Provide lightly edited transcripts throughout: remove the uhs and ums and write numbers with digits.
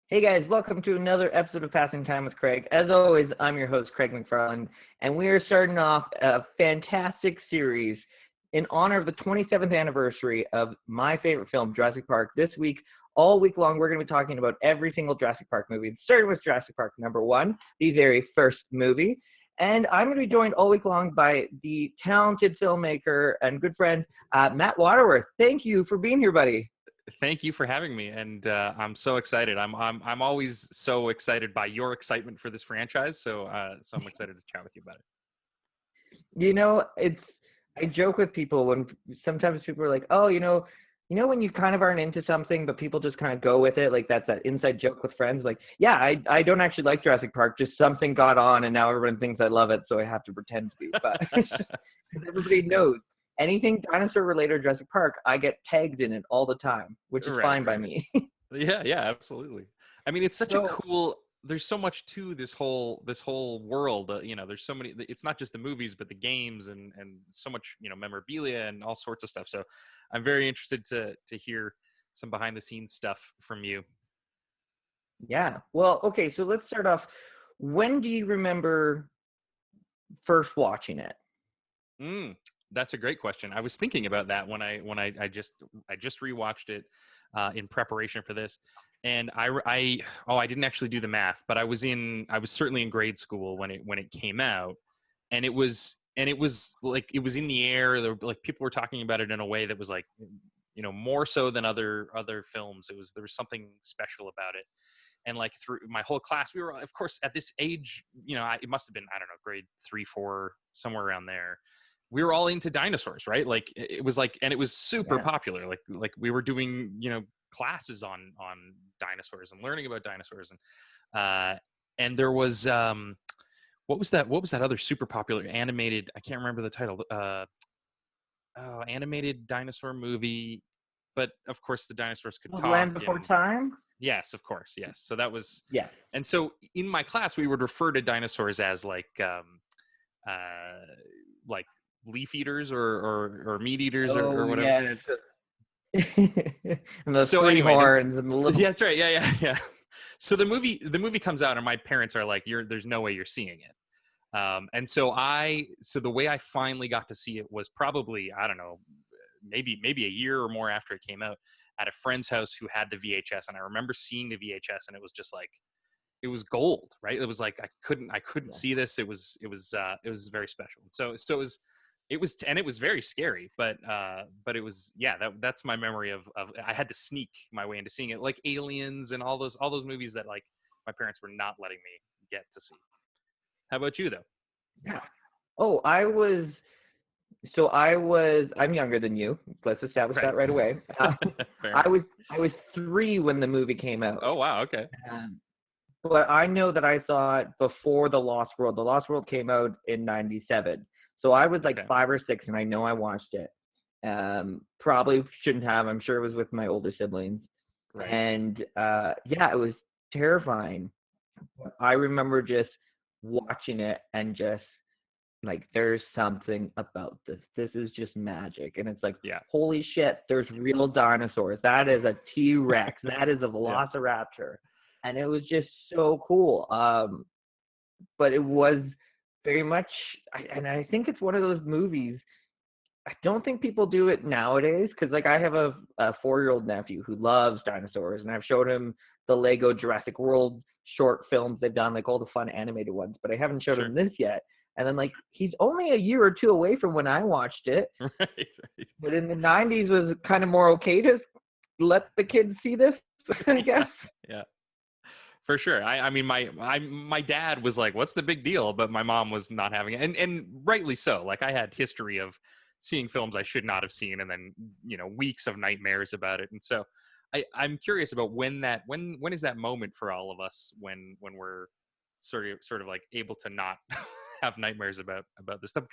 Hey guys, welcome to another episode of Passing Time with Craig. As always, I'm your host, Craig McFarland, and we are starting off a fantastic series in honor of the 27th anniversary of my favorite film, Jurassic Park. This week, all week long, we're going to be talking about every single Jurassic Park movie, starting with Jurassic Park #1, the very first movie. And I'm going to be joined all week long by the talented filmmaker and good friend, Matt Watterworth. Thank you for being here, buddy. Thank you for having me, and I'm so excited. I'm always so excited by your excitement for this franchise. So I'm excited to chat with you about it. You know, I joke with people when sometimes people are like, oh, when you kind of aren't into something, but people just kind of go with it. Like that's that inside joke with friends. Like, yeah, I don't actually like Jurassic Park. Just something got on and now everyone thinks I love it. So I have to pretend to be, but everybody knows anything dinosaur related to Jurassic Park, I get tagged in it all the time, which is fine by me. Yeah, absolutely. I mean, it's such a So cool. There's so much to this whole world. There's so many. It's not just the movies, but the games and so much memorabilia and all sorts of stuff. So I'm very interested to hear some behind the scenes stuff from you. yeah, well, okay, so let's start off. When do you remember first watching it? Mm, that's a great question. I was thinking about that when I just rewatched it in preparation for this, and I didn't actually do the math, but I was certainly in grade school when it came out, and it was like it was in the air. Like people were talking about it in a way that was like more so than other films. There was something special about it. And like through my whole class, we were, of course, at this age, it must have been, I don't know, grade 3, 4, somewhere around there. We were all into dinosaurs, right? Like it was like, and it was super Yeah. popular. Like we were doing, classes on dinosaurs and learning about dinosaurs. And there was, what was that other super popular animated, I can't remember the title, animated dinosaur movie, but of course the dinosaurs could talk. Land Before And Time? yes, of course, yes. So that was, Yes. and so in my class we would refer to dinosaurs as uh, like leaf eaters or meat eaters or Oh, whatever. yeah. And the So three anyway, horns and the little. yeah, that's right. Yeah. So the movie comes out and my parents are like, there's no way you're seeing it. So the way I finally got to see it was probably, I don't know, maybe a year or more after it came out, at a friend's house who had the VHS. And I remember seeing the VHS, and it was just like, it was gold, right? It was like I couldn't Yeah. see this. It was very special. So it was very scary, but it was, yeah, that's my memory of I had to sneak my way into seeing it, like Aliens and all those movies that like my parents were not letting me get to see. How about you though? Yeah. Oh, I'm younger than you. Let's establish Right. that right away. Fair I enough. was I was 3 when the movie came out. Oh wow, okay. Um, but I know that I saw it before The Lost World. The Lost World came out in '97. So I was like Okay. 5 or 6, and I know I watched it. Probably shouldn't have. I'm sure it was with my older siblings. Right. And yeah, it was terrifying. I remember just watching it and just like, there's something about this. This is just magic. And it's like, Yeah. holy shit, there's real dinosaurs. That is a T-Rex. That is a Yeah. Velociraptor. And it was just so cool. But it was very much, and I think it's one of those movies. I don't think people do it nowadays because, like, I have a 4-year-old nephew who loves dinosaurs, and I've showed him the Lego Jurassic World short films they've done, like all the fun animated ones, but I haven't showed Sure. him this yet. And then, like, he's only a year or two away from when I watched it, Right. Right. but in the '90s was kind of more okay to let the kids see this, I Yeah. guess. Yeah. For sure. I mean, my dad was like, "What's the big deal?" But my mom was not having it, and rightly so. Like I had history of seeing films I should not have seen, and then weeks of nightmares about it. And so I'm curious about when is that moment for all of us when we're sort of like able to not have nightmares about this stuff,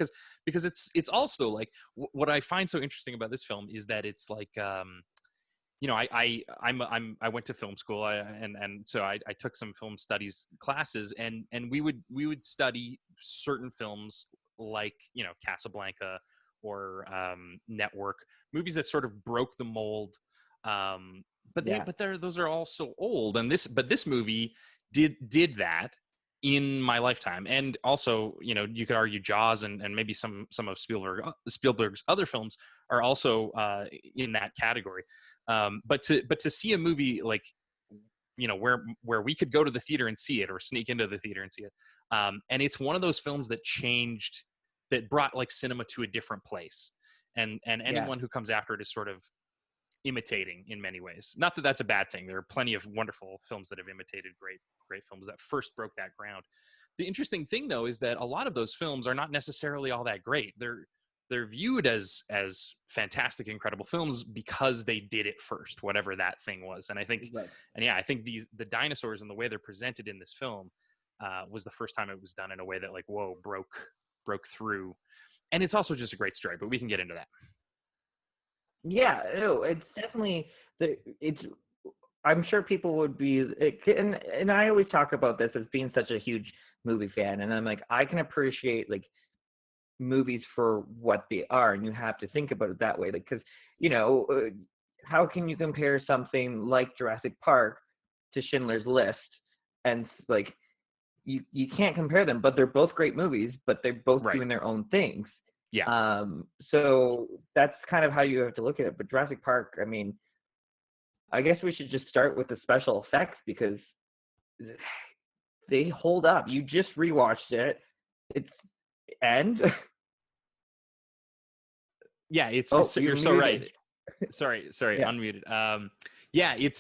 because it's also like what I find so interesting about this film is that it's like I went to film school, and so I took some film studies classes, and we would study certain films like Casablanca or Network, movies that sort of broke the mold, Yeah. those are all so old, and this movie did that in my lifetime. And also, you could argue Jaws and maybe some of Spielberg's other films are also in that category. But to see a movie like, where we could go to the theater and see it, or sneak into the theater and see it, and it's one of those films that brought like cinema to a different place. And Yeah. anyone who comes after it is sort of imitating in many ways. Not that that's a bad thing. There are plenty of wonderful films that have imitated great films that first broke that ground. The interesting thing, though, is that a lot of those films are not necessarily all that great. They're viewed as fantastic, incredible films because they did it first, whatever that thing was. And I think, Right. and yeah, I think the dinosaurs and the way they're presented in this film was the first time it was done in a way that, like, whoa, broke through. And it's also just a great story, but we can get into that. Yeah, no, it's definitely it's. I'm sure people would be, and I always talk about this as being such a huge movie fan, and I'm like, I can appreciate like movies for what they are, and you have to think about it that way, like, because how can you compare something like Jurassic Park to Schindler's List, and like you can't compare them, but they're both great movies, but they're both Right. doing their own things. Yeah. So that's kind of how you have to look at it. But Jurassic Park, I mean, I guess we should just start with the special effects because they hold up. You just rewatched it. It's and Yeah, oh, you're you're so muted. right. Sorry, Yeah. unmuted. Yeah, it's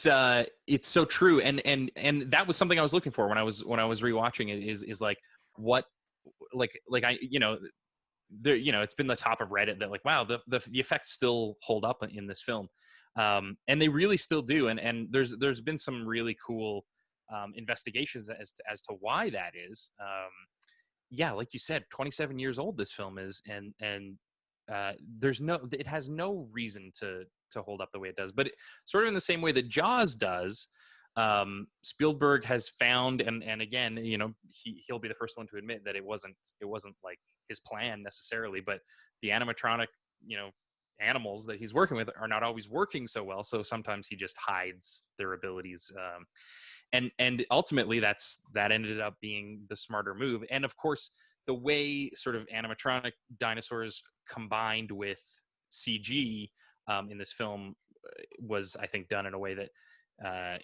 so true, and that was something I was looking for when I was rewatching it. Is like, what, like I, there, it's been the top of Reddit that, like, wow, the effects still hold up in this film, and they really still do. And there's been some really cool investigations as to why that is. Yeah, like you said, 27 years old this film is, and it has no reason to hold up the way it does. But sort of in the same way that Jaws does, Spielberg has found, and again, he'll be the first one to admit that it wasn't like his plan necessarily, but the animatronic, animals that he's working with are not always working so well, so sometimes he just hides their abilities. And ultimately that ended up being the smarter move. And of course, the way sort of animatronic dinosaurs combined with CG in this film was, I think, done in a way that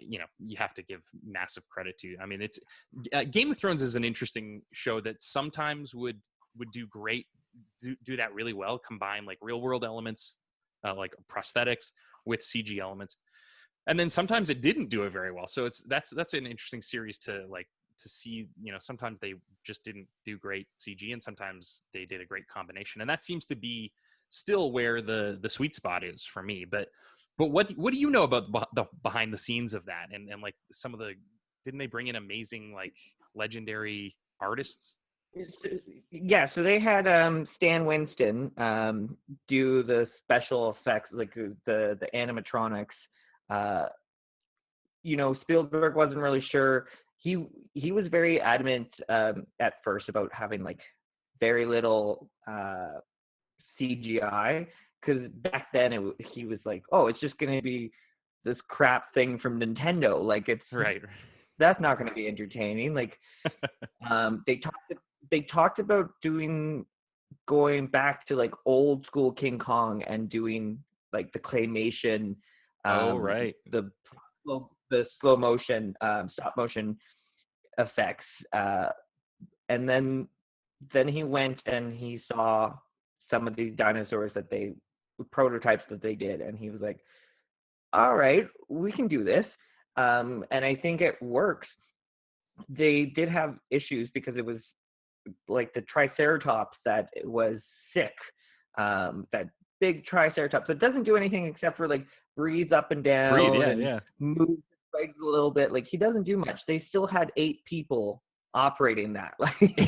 you have to give massive credit to. I mean, it's Game of Thrones is an interesting show that sometimes would do great, do that really well, combine like real world elements, like prosthetics, with CG elements, and then sometimes it didn't do it very well. So that's an interesting series to see. Sometimes they just didn't do great CG, and sometimes they did a great combination, and that seems to be still where the sweet spot is for me. But what do you know about the behind the scenes of that, and like some of the, didn't they bring in amazing, like, legendary artists? Yeah, so they had Stan Winston do the special effects, like the animatronics. Uh, Spielberg wasn't really sure. He was very adamant at first about having like very little CGI, because back then he was like, oh, it's just gonna be this crap thing from Nintendo. Like Right. that's not gonna be entertaining. Like they talked about going back to like old school King Kong and doing like the claymation, Oh, um, right. the slow motion, stop motion effects, and then he went and he saw some of these dinosaurs prototypes that they did, and he was like, all right, we can do this, and I think it works. They did have issues because it was like the Triceratops that was sick. That big Triceratops that doesn't do anything except for like breathe up and Breathe. down Yeah, and yeah. move his legs a little bit. Like he doesn't do much. They still had 8 people operating that. Like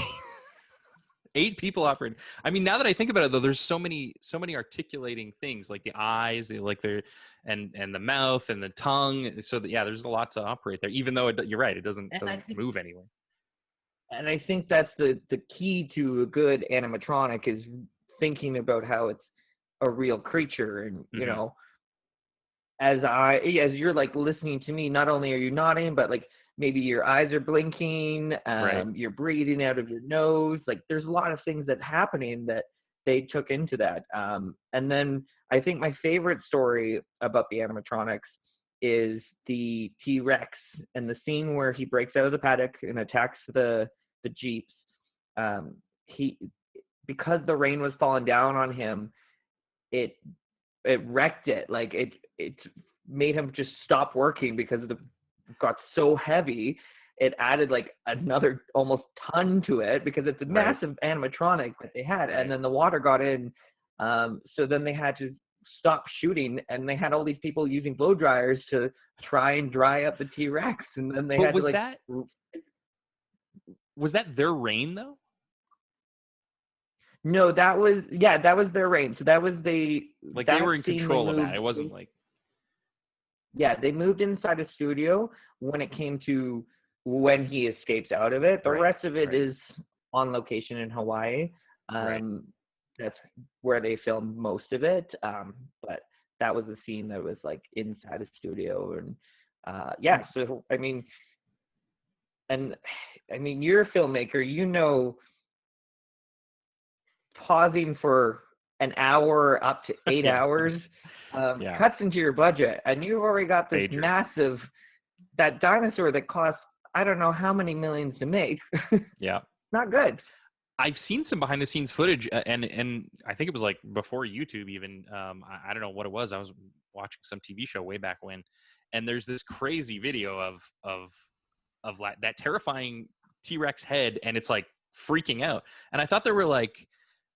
8 people operating. I mean, now that I think about it, though, there's so many articulating things, like the eyes, like and the mouth and the tongue. So that, yeah, there's a lot to operate there. Even though you're right, it doesn't and move anywhere. I think that's the key to a good animatronic is thinking about how it's a real creature, and Hmm. as you're like listening to me, not only are you nodding, but like maybe your eyes are blinking, Right. you're breathing out of your nose. Like there's a lot of things that happening that they took into that. And then I think my favorite story about the animatronics is the T-Rex and the scene where he breaks out of the paddock and attacks the Jeeps. He because the rain was falling down on him, it wrecked it. Like it made him just stop working because it got so heavy. It added like another almost ton to it because it's a Right. massive animatronic that they had, and Right. then the water got in. So then they had to stop shooting, and they had all these people using blow dryers to try and dry up the T-Rex, and then they But had to like. was that their reign though? No, that was their reign. So that was Like they that were in scene they control of that. moved. It wasn't like Yeah, they moved inside a studio when it came to when he escapes out of it. The right. rest of it Right. is on location in Hawaii. Right. That's where they filmed most of it. But that was a scene that was like inside a studio, and yeah. So I mean, you're a filmmaker. You know, pausing for an hour up to 8 Yeah. hours Yeah. cuts into your budget, and you've already got this Major. massive that dinosaur that costs I don't know how many millions to make. Yeah. Not good. I've seen some behind the scenes footage, and I think it was like before YouTube even. I don't know what it was. I was watching some TV show way back when, and there's this crazy video of that terrifying T-Rex head, and it's like freaking out. And I thought there were like,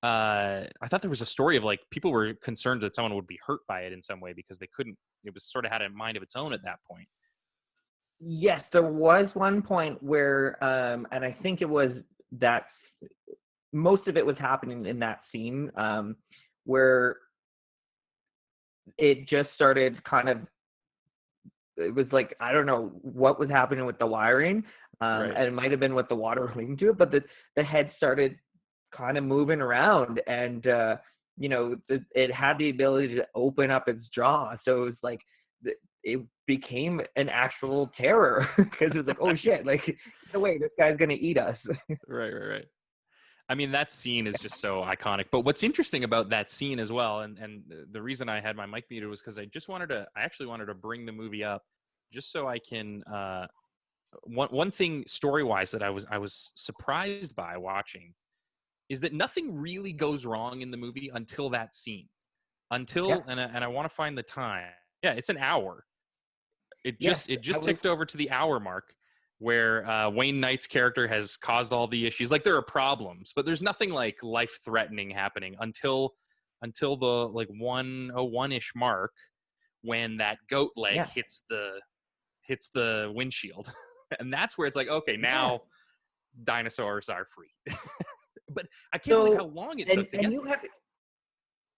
I thought there was a story of like people were concerned that someone would be hurt by it in some way because they couldn't. It was sort of had a mind of its own at that point. Yes, there was one point where, and I think it was that most of it was happening in that scene where it just started kind of, it was like, I don't know what was happening with the wiring, Right. and it might have been with the water leading to it, but the head started kind of moving around, and it had the ability to open up its jaw, so it was like it became an actual terror because it was like, oh shit, like no way, this guy's gonna eat us. Right. I mean, that scene is just so iconic. But what's interesting about that scene as well, and the reason I had my mic muted was because I actually wanted to bring the movie up just so I can, one thing story-wise that I was surprised by watching is that nothing really goes wrong in the movie until that scene. Yeah. And I want to find the time. Yeah, it's an hour. It just was, ticked over to the hour mark where Wayne Knight's character has caused all the issues. Like there are problems, but there's nothing like life-threatening happening until the like 101-ish mark when that goat leg hits the windshield. And that's where it's like, okay, now dinosaurs are free. But I can't believe how long it took to get there.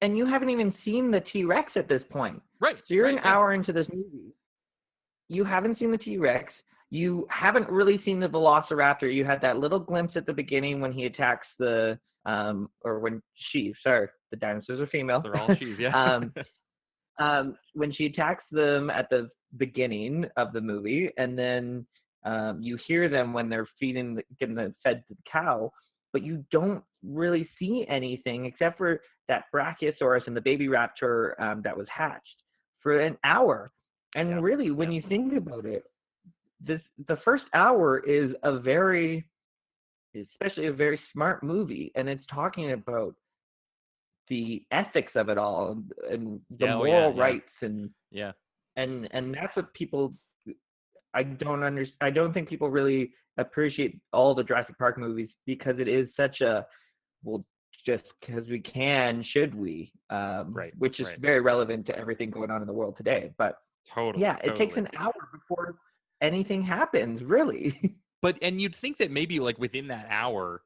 And you haven't even seen the T-Rex at this point. Right. So you're an hour into this movie. You haven't seen the T-Rex. You haven't really seen the Velociraptor. You had that little glimpse at the beginning when he attacks the the dinosaurs are female. They're all she's, yeah. When she attacks them at the beginning of the movie, and then you hear them when they're getting them fed to the cow, but you don't really see anything except for that Brachiosaurus and the baby raptor that was hatched for an hour. And really, when you think about it, the first hour is especially a very smart movie, and it's talking about the ethics of it all and the moral rights and that's what people I don't think people really appreciate all the Jurassic Park movies because it is such a just because we can, should we? Which is very relevant to everything going on in the world today. But it takes an hour before anything happens, really. And you'd think that maybe like within that hour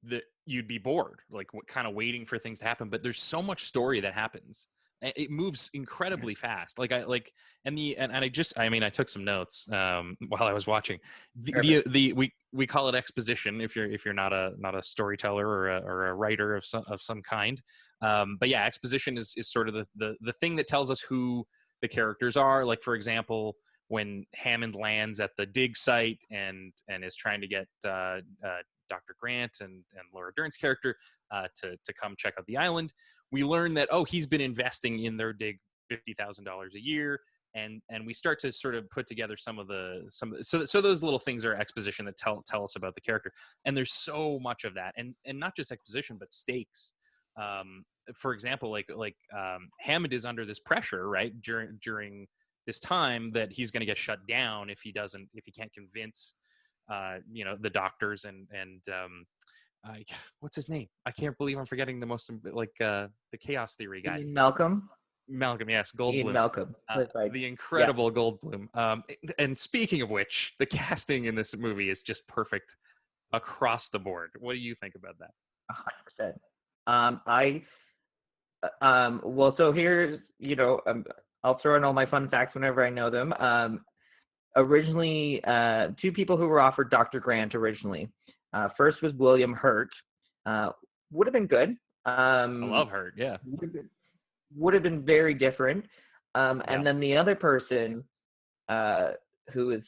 that you'd be bored, like kind of waiting for things to happen. But there's so much story that happens. It moves incredibly fast. I took some notes while I was watching. We call it exposition if you're not a storyteller or a writer of some kind. But yeah, exposition is sort of the thing that tells us who the characters are. Like, for example, when Hammond lands at the dig site and is trying to get Dr. Grant and Laura Dern's character to come check out the island, we learn that, oh, he's been investing in their dig $50,000 a year. And we start to sort of put together some so those little things are exposition that tell us about the character. And there's so much of that, and not just exposition but stakes. For example, Hammond is under this pressure, right, during this time, that he's going to get shut down if he can't convince the doctors and what's his name? I can't believe I'm forgetting the most, the chaos theory guy. Malcolm, yes, Goldblum. Ian Malcolm. The incredible Goldblum. And speaking of which, the casting in this movie is just perfect across the board. What do you think about that? 100%. Well, so here's, I'll throw in all my fun facts whenever I know them. Originally, two people who were offered Dr. Grant originally. First was William Hurt. Would have been good. I love Hurt, yeah. Would have been very different. And then the other person who is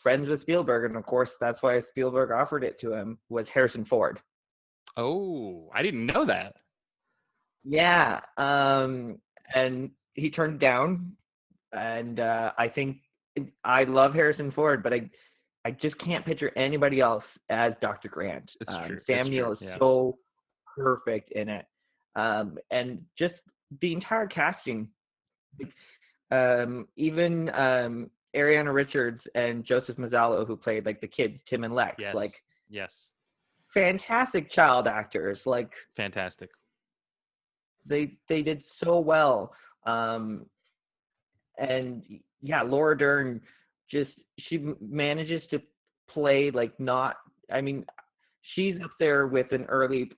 friends with Spielberg, and of course that's why Spielberg offered it to him, was Harrison Ford. Oh, I didn't know that. Yeah. And he turned it down. And I think I love Harrison Ford, but I just can't picture anybody else as Dr. Grant. It's true. Sam Neill is so perfect in it. And just the entire casting, even Ariana Richards and Joseph Mazzello, who played the kids, Tim and Lex, yes, fantastic child actors, fantastic. They did so well. And yeah, Laura Dern, she manages to play she's up there with an early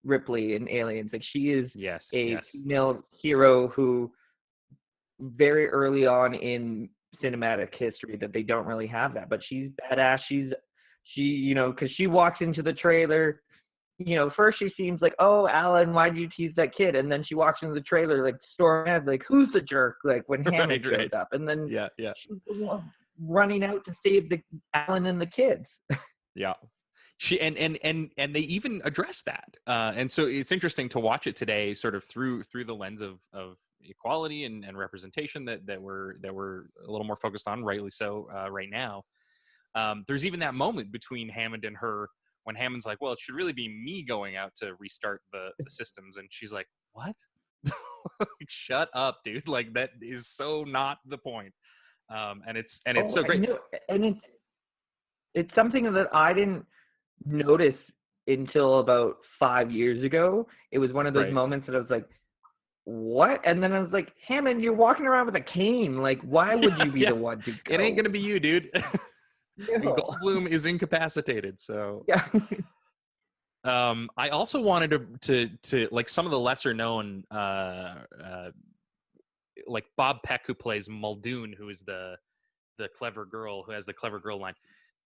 Ripley in Aliens. She is a female hero who very early on in cinematic history that they don't really have that, but she's badass. She because she walks into the trailer, first she seems like, oh, Alan, why did you tease that kid? And then she walks into the trailer storm head, who's the jerk? When Hammond shows up, and then she's running out to save Alan and the kids. Yeah. She and they even address that, and so it's interesting to watch it today, sort of through the lens of equality and representation that we're a little more focused on, rightly so, right now. There's even that moment between Hammond and her when Hammond's like, "Well, it should really be me going out to restart the systems," and she's like, "What? Shut up, dude! That is so not the point." And it's so great, and it's something that I didn't notice until about 5 years ago. It was one of those moments that I was like, what? And then I was like, Hammond, you're walking around with a cane. Why would you be the one to go? It ain't gonna be you, dude. No. Goldblum is incapacitated, so yeah. I also wanted to some of the lesser known Bob Peck, who plays Muldoon, who is the clever girl, who has the clever girl line.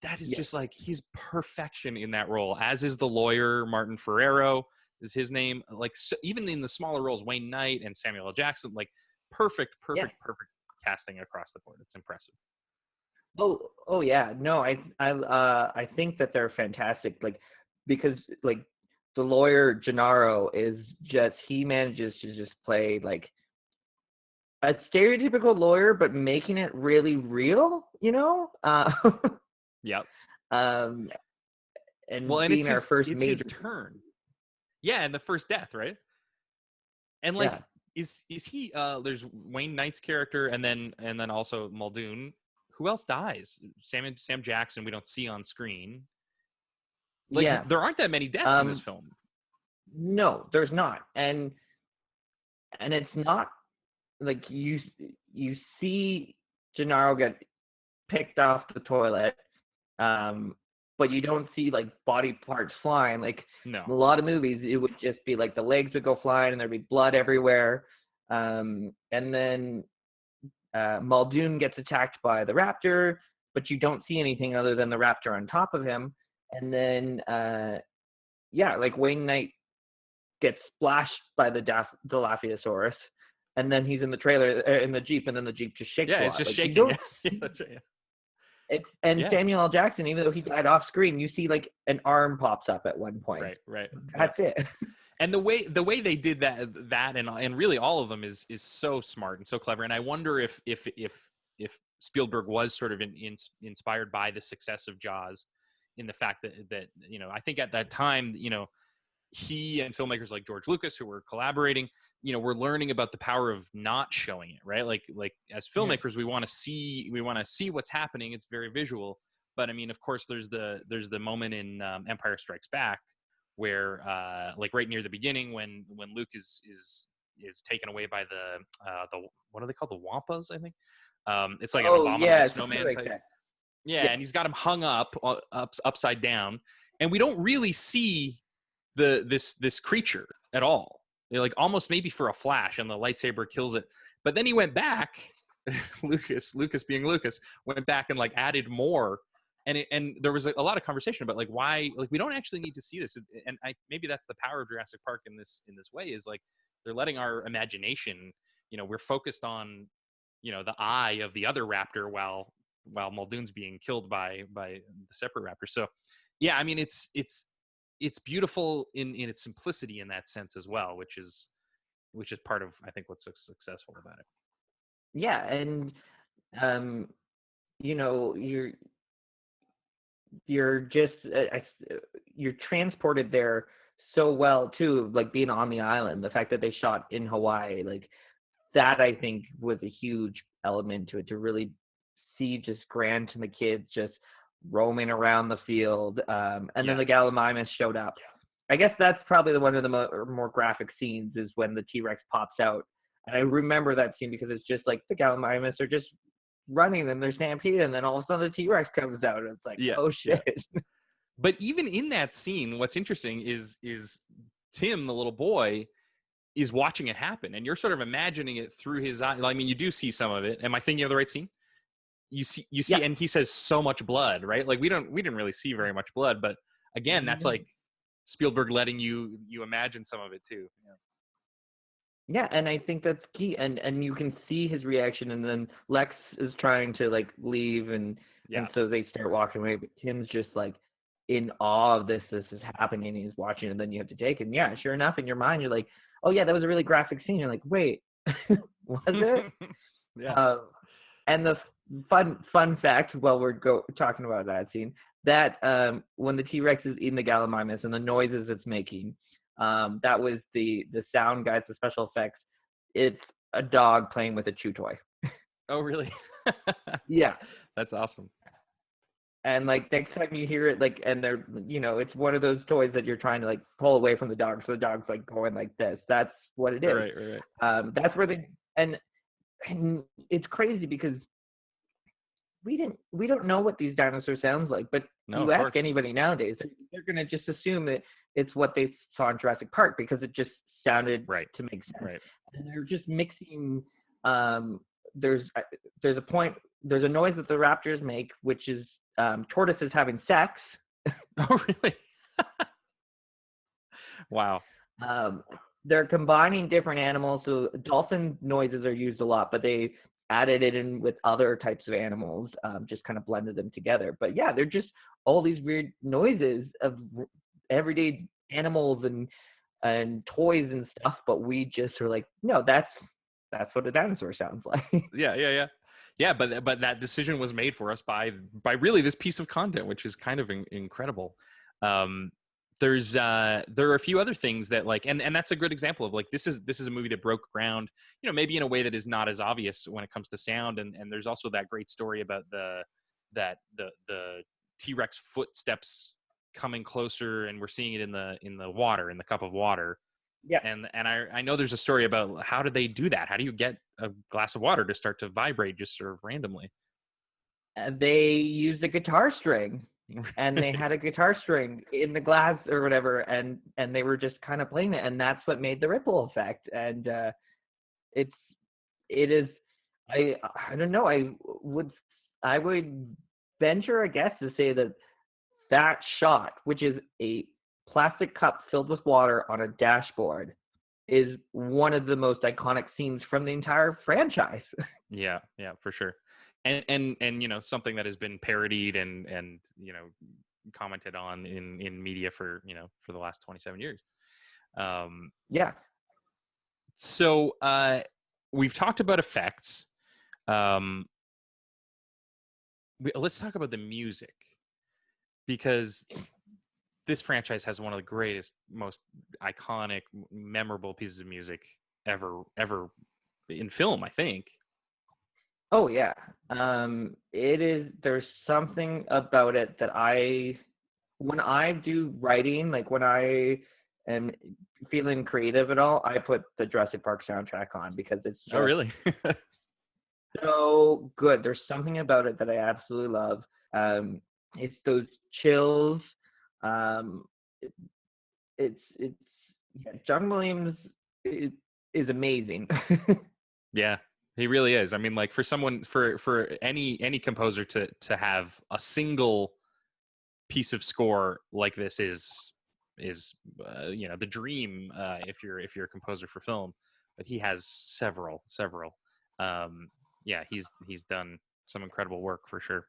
That is just he's perfection in that role, as is the lawyer Martin Ferrero is his name. So even in the smaller roles, Wayne Knight and Samuel L. Jackson, perfect casting across the board. It's impressive. Oh yeah. No, I think that they're fantastic. Because the lawyer Gennaro is he manages to just play a stereotypical lawyer, but making it really real, Yep. And and being our first major his turn. Yeah, and the first death, right? And is he there's Wayne Knight's character and then also Muldoon. Who else dies? Sam Jackson we don't see on screen. There aren't that many deaths in this film. No, there's not. And it's not you see Gennaro get picked off the toilet, but you don't see body parts flying. No. In a lot of movies, it would just be the legs would go flying and there'd be blood everywhere. And then Muldoon gets attacked by the raptor, but you don't see anything other than the raptor on top of him. And then Wayne Knight gets splashed by the Dilophosaurus. and then he's in the trailer in the Jeep, and then the Jeep just shakes Yeah, a it's lot. just Like, you shaking. don't Yeah, that's right. and Yeah. Samuel L. Jackson, even though he died off screen, you see like an arm pops up at one point. Right. That's it. And the way they did that and really all of them is so smart and so clever. And I wonder if Spielberg was sort of inspired by the success of Jaws, in the fact that I think at that time, he and filmmakers like George Lucas, who were collaborating, were learning about the power of not showing it, right? Like as filmmakers, we want to see what's happening. It's very visual. But I mean, of course, there's the moment in Empire Strikes Back where like right near the beginning when Luke is taken away by the what are they called, the Wampas, I think. It's like an abominable snowman type. Yeah, and he's got him hung up upside down, and we don't really see this creature at all. Like almost maybe for a flash, and the lightsaber kills it. But then he went back. Lucas being Lucas, went back and like added more. And there was a lot of conversation about like why, like, we don't actually need to see this. And maybe that's the power of Jurassic Park in this way, is like they're letting our imagination, we're focused on, the eye of the other raptor while Muldoon's being killed by the separate raptor. So yeah, I mean, it's beautiful in its simplicity in that sense as well, which is part of, I think, what's so successful about it. Yeah, and you're just you're transported there so well too, like being on the island. The fact that they shot in Hawaii, like that, I think was a huge element to it, to really see just Grant and the kids just roaming around the field. And then the Gallimimus showed up. I guess that's probably one of the more graphic scenes, is when the T-Rex pops out. And I remember that scene because it's just like the Gallimimus are just running and they're stampeding, and then all of a sudden the T-Rex comes out, and it's like, oh shit. Yeah. But even in that scene, what's interesting is Tim, the little boy, is watching it happen, and you're sort of imagining it through his eye. I mean, you do see some of it. Am I thinking of the right scene? You see, and he says so much blood, right? Like we didn't really see very much blood, but again, that's like Spielberg letting you imagine some of it too. Yeah, and I think that's key, and you can see his reaction, and then Lex is trying to like leave, and so they start walking away, but Tim's just like in awe of this is happening, and he's watching, and then you have to take it. And yeah, sure enough, in your mind you're like, oh yeah, that was a really graphic scene. You're like, wait, was it? And the fun fact, while we're talking about that scene, that when the T-Rex is eating the Gallimimus and the noises it's making, that was the sound guys, the special effects. It's a dog playing with a chew toy. Oh, really? Yeah. That's awesome. And like next time you hear it, like, and they're, it's one of those toys that you're trying to like pull away from the dog, so the dog's like going like this. That's what it is. Right. That's where and it's crazy because we don't know what these dinosaurs sounds like, but you ask anybody nowadays, they're gonna just assume that it's what they saw in Jurassic Park because it just sounded to make sense. Right. And they're just mixing. There's a noise that the raptors make, which is tortoises having sex. Oh, really? Wow. They're combining different animals, so dolphin noises are used a lot, but they added it in with other types of animals, just kind of blended them together. But yeah, they're just all these weird noises of everyday animals and toys and stuff, but we just are like, no, that's what a dinosaur sounds like. Yeah, but that decision was made for us by really this piece of content, which is kind of incredible. There are a few other things that like, and that's a good example of like, this is a movie that broke ground, maybe in a way that is not as obvious when it comes to sound. And there's also that great story about the T-Rex footsteps coming closer, and we're seeing it in the water, in the cup of water. Yeah. And I know there's a story about how did they do that? How do you get a glass of water to start to vibrate just sort of randomly? They used a guitar string. And they had a guitar string in the glass or whatever, and they were just kind of playing it, and that's what made the ripple effect. And it is I don't know, I would venture a guess to say that shot, which is a plastic cup filled with water on a dashboard, is one of the most iconic scenes from the entire franchise. Yeah, yeah, for sure. And something that has been parodied and commented on in media for for the last 27 years. Um, Yeah. so we've talked about effects. Um, let's talk about the music, because this franchise has one of the greatest, most iconic, memorable pieces of music ever in film, I think. Oh yeah. It is. There's something about it that when I do writing, like when I am feeling creative at all, I put the Jurassic Park soundtrack on because it's Oh, just really? so good. There's something about it that I absolutely love. It's those chills. Um, it, it's yeah, John Williams is, is amazing. Yeah, he really is. I mean, like, for someone, for any composer to have a single piece of score like this is the dream, if you're a composer for film. But he has several. Yeah, he's done some incredible work for sure.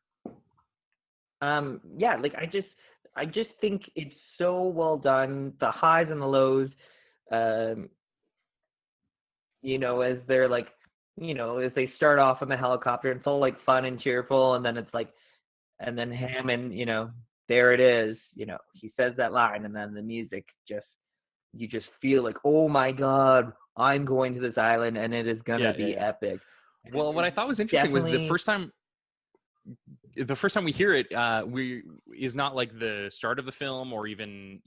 Yeah, like I just think it's so well done. The highs and the lows, um, as they're like, as they start off in the helicopter, it's all like fun and cheerful, and then it's like, and then Hammond, there it is, he says that line, and then the music you just feel like, oh my God, I'm going to this island, and it is gonna Yeah, yeah, be yeah. epic. And Well, what I it's thought was interesting was definitely, the first time we hear it, we is not like the start of the film, or even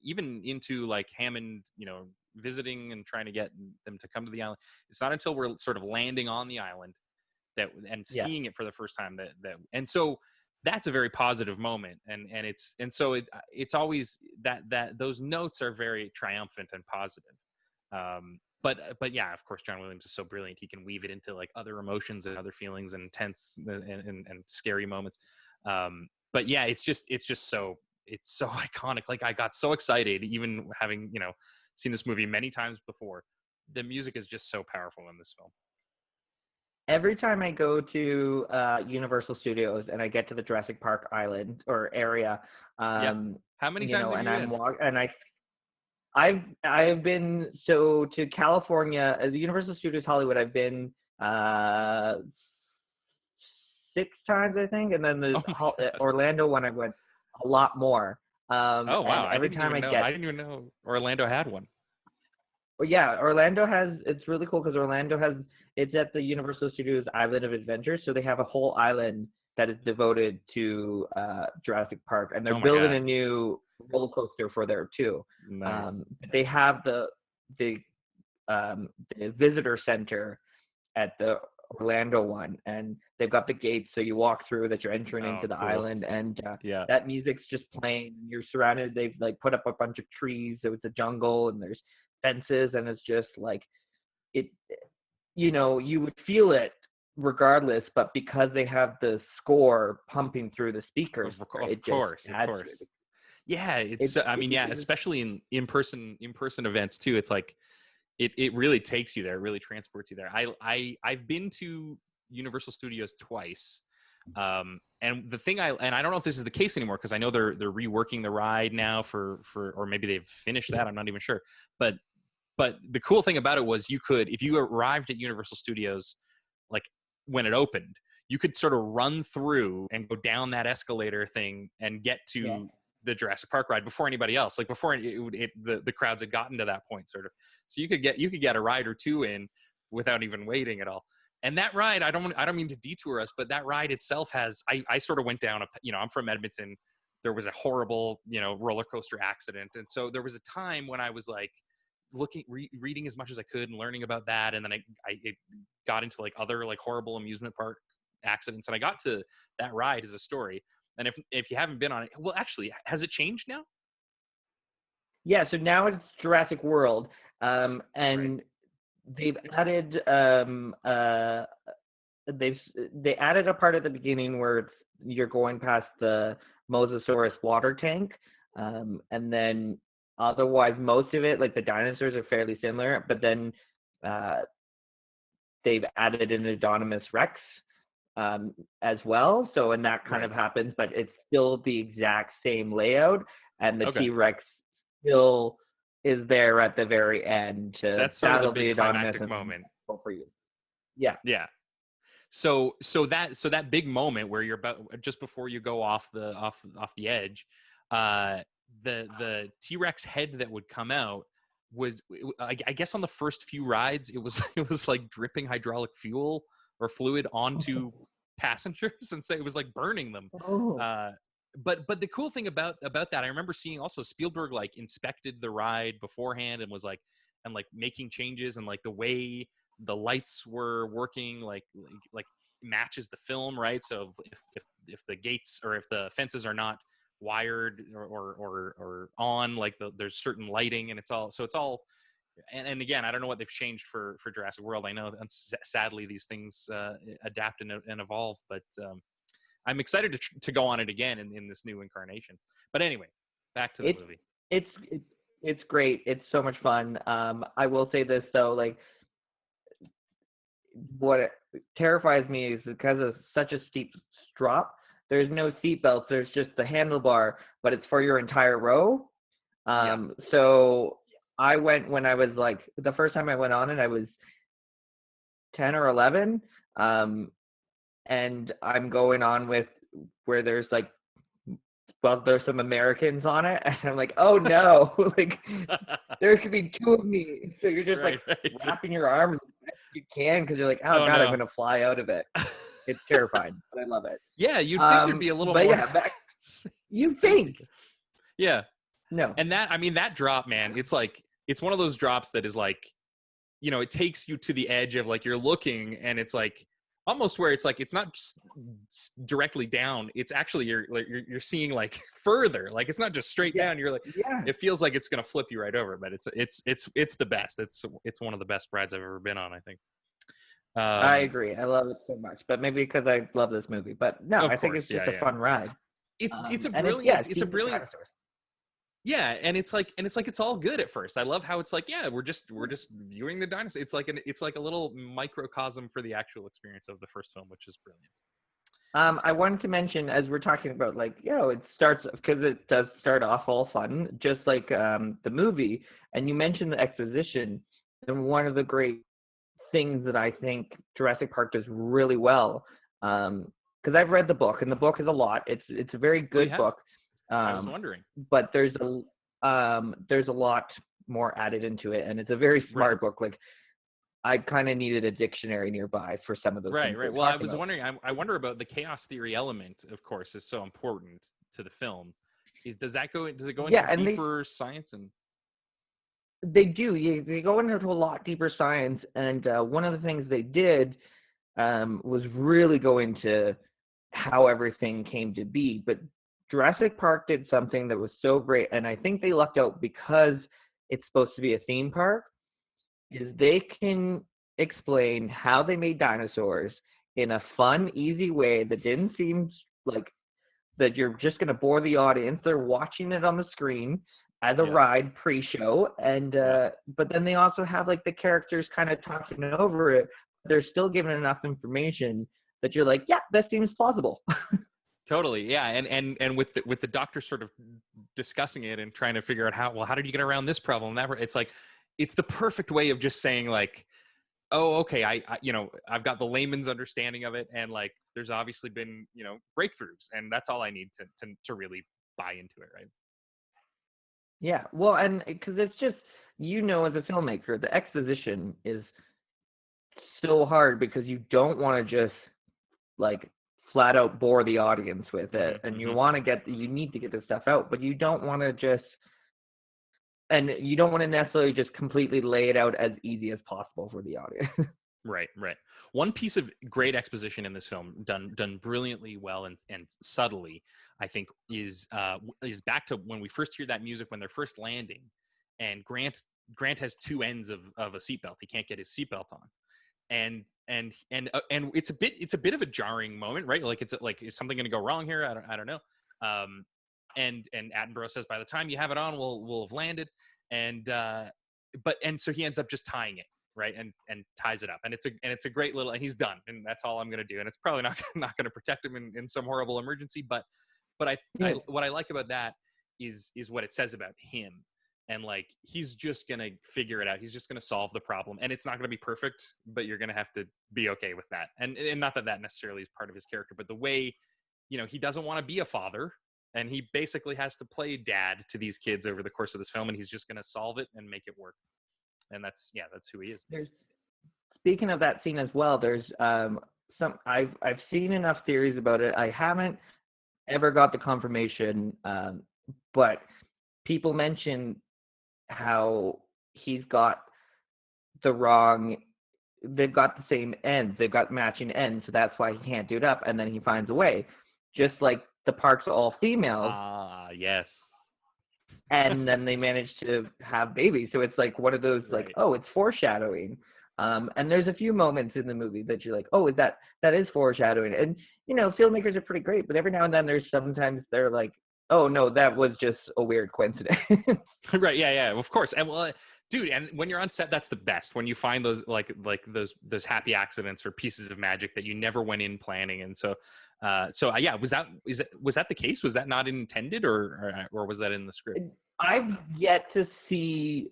into like Hammond, visiting and trying to get them to come to the island. It's not until we're sort of landing on the island that and yeah. seeing it for the first time that and so that's a very positive moment, and so it's always that those notes are very triumphant and positive. But yeah, of course, John Williams is so brilliant. He can weave it into like other emotions and other feelings and tense and scary moments. But yeah, it's just so it's so iconic. Like, I got so excited, even having seen this movie many times before. The music is just so powerful in this film. Every time I go to Universal Studios and I get to the Jurassic Park island or area, Yep. How many times have and you I'm been? walk and I've been so to California, the Universal Studios Hollywood. I've been uh 6 times, I think, and then the Oh my god. Orlando one I went a lot more. Oh And wow. I every didn't time even I know. I get, didn't even know Orlando had one. well, yeah, Orlando has, it's really cool because Orlando has, it's at the Universal Studios Island of Adventure, so they have a whole island that is devoted to Jurassic Park, and they're Oh my building a god. new roller coaster for there too. Nice. But they have the the visitor center at the Orlando one, and they've got the gates, so you walk through that you're entering Oh, into the cool. island, and Yeah. that music's just playing. And you're surrounded. They've like put up a bunch of trees, so it's a jungle, and there's fences, and it's just like it. You would feel it regardless, but because they have the score pumping through the speakers, Of it just course, of adds to course. it. Yeah, it's. It's I it, mean, yeah, it was especially in person events too. It's like it really takes you there. It really transports you there. I've been to Universal Studios twice. And the thing and I don't know if this is the case anymore, because I know they're reworking the ride now for or maybe they've finished that. I'm not even sure. But the cool thing about it was, you could, if you arrived at Universal Studios like when it opened, you could sort of run through and go down that escalator thing and get yeah. to the Jurassic Park ride before anybody else. Like, before the crowds had gotten to that point, sort of. So you could get a ride or two in without even waiting at all. And that ride, I don't mean to detour us, but that ride itself has, I sort of went down I'm from Edmonton. There was a horrible, roller coaster accident. And so there was a time when I was like reading as much as I could and learning about that. And then it got into like other like horrible amusement park accidents. And I got to that ride as a story. And if you haven't been on it, well, actually, has it changed now? Yeah, so now it's Jurassic World, Right. and they've added they've they added a part at the beginning where you're going past the Mosasaurus water tank, and then Otherwise, most of it, like the dinosaurs, are fairly similar. But then uh, they've added an Adonis Rex as well. So, and that kind Right. of happens, but it's still the exact same layout, and the Okay. T Rex still is there at the very end to That's sort of the battle the big Adonis climactic and moment. go for you. Yeah. Yeah. So that big moment where you're about just before you go off the edge, uh, the T-Rex head that would come out was, I guess, on the first few rides it was it was like dripping hydraulic fuel or fluid onto passengers, and so it was like burning them. Oh. Uh, but the cool thing about that, I remember seeing also Spielberg like inspected the ride beforehand and was like, and like making changes, and like the way the lights were working like matches the film, right? So if the gates or if the fences are not wired or on, like there's certain lighting, and it's all. And again, I don't know what they've changed for Jurassic World. I know sadly these things adapt and evolve, but I'm excited to go on it again in this new incarnation. But anyway, back to the It's movie. it's it's it's great. It's so much fun. I will say this though, like what terrifies me is because of such a steep drop. There's no seat belts. There's just the handlebar, but it's for your entire row. Yeah. So I went when I was like the first time I went on it, I was 10 or 11. And I'm going on with where there's like, well, there's some Americans on it, and I'm like, oh no, like there could be two of me. So you're just like Right, right. wrapping your arms as best you can because you're like, oh Oh god, I'm no. gonna fly out of it. It's terrifying, but I love it. Yeah, you'd think there'd be a little But more yeah, back you safety. think Yeah. no. And that, I mean, that drop, man, it's like, it's one of those drops that is like, it takes you to the edge of like, you're looking and it's like almost where it's like, it's not just directly down. It's actually, you're seeing like further, like it's not just straight Yeah, down. You're like, yeah. it feels like it's going to flip you right over, but it's the best. It's one of the best rides I've ever been on, I think. I Um, agree. I love it so much, but maybe because I love this movie. But no, of I think course. it's just Yeah. a Yeah. fun ride. It's a And it's yeah, brilliant, it's it's a deep with brilliant. dinosaurs. Yeah, and it's all good at first. I love how it's like, yeah, we're just viewing the dinosaur. It's like a little microcosm for the actual experience of the first film, which is brilliant. I wanted to mention as we're talking about like, it starts because it does start off all fun, just like the movie. And you mentioned the exposition, and one of the great things that I think Jurassic Park does really well, because I've read the book, and the book is a lot. It's a very Oh, you good have? book, I was um, wondering. but there's a lot more added into it, and it's a very Right, smart book. Like I kind of needed a dictionary nearby for some of those right, things right. they're Well, I talking was about. wondering. I wonder about the chaos theory element. Of course, is so important to the film. Does it go into Yeah, and deeper science and? they do. They go into a lot deeper science, and one of the things they did was really go into how everything came to be. But Jurassic Park did something that was so great, and I think they lucked out because it's supposed to be a theme park. Is they can explain how they made dinosaurs in a fun, easy way that didn't seem like that you're just going to bore the audience. They're watching it on the screen as a Yeah, ride pre-show, and yeah. but then they also have like the characters kind of talking over it. They're still giving enough information that you're like, yeah, that seems plausible. Totally, yeah, and with the doctor sort of discussing it and trying to figure out how did you get around this problem? It's like it's the perfect way of just saying like, oh, okay, I've got the layman's understanding of it, and like there's obviously been breakthroughs, and that's all I need to really buy into it, right? Yeah, well, and because it's just as a filmmaker, the exposition is so hard because you don't want to just like flat out bore the audience with it, and Hmm. you need to get this stuff out, but you don't want to just and you don't want to necessarily just completely lay it out as easy as possible for the audience. Right, right. One piece of great exposition in this film, done brilliantly well and subtly, I think, is back to when we first hear that music when they're first landing, and Grant has two ends of a seatbelt. He can't get his seatbelt on, and it's a bit of a jarring moment, right? Like it's like, is something going to go wrong here? I don't know. Um, and Attenborough says, by the time you have it on, we'll have landed. And so he ends up just tying it, right, and ties it up, and it's a great little, and he's done, and that's all I'm going to do, and it's probably not going to protect him in some horrible emergency, but I what I like about that is what it says about him, and like he's just going to figure it out, he's just going to solve the problem, and it's not going to be perfect, but you're going to have to be okay with that, and not that necessarily is part of his character, but the way, he doesn't want to be a father, and he basically has to play dad to these kids over the course of this film, and he's just going to solve it and make it work. And that's who he is. Speaking of that scene as well, there's some I've seen enough theories about it. I haven't ever got the confirmation, but people mention how they've got the same ends, they've got matching ends, so that's why he can't do it up, and then he finds a way. Just like the park's all females. Yes. And then they manage to have babies. So it's like one of those, like, right. Oh, it's foreshadowing. And there's a few moments in the movie that you're like, oh, that is foreshadowing. And, filmmakers are pretty great, but every now and then sometimes they're like, oh, no, that was just a weird coincidence. Right. Yeah. Of course. And well, dude, and when you're on set, that's the best, when you find those like those happy accidents or pieces of magic that you never went in planning. And so yeah, was that the case? Was that not intended, or was that in the script? I've yet to see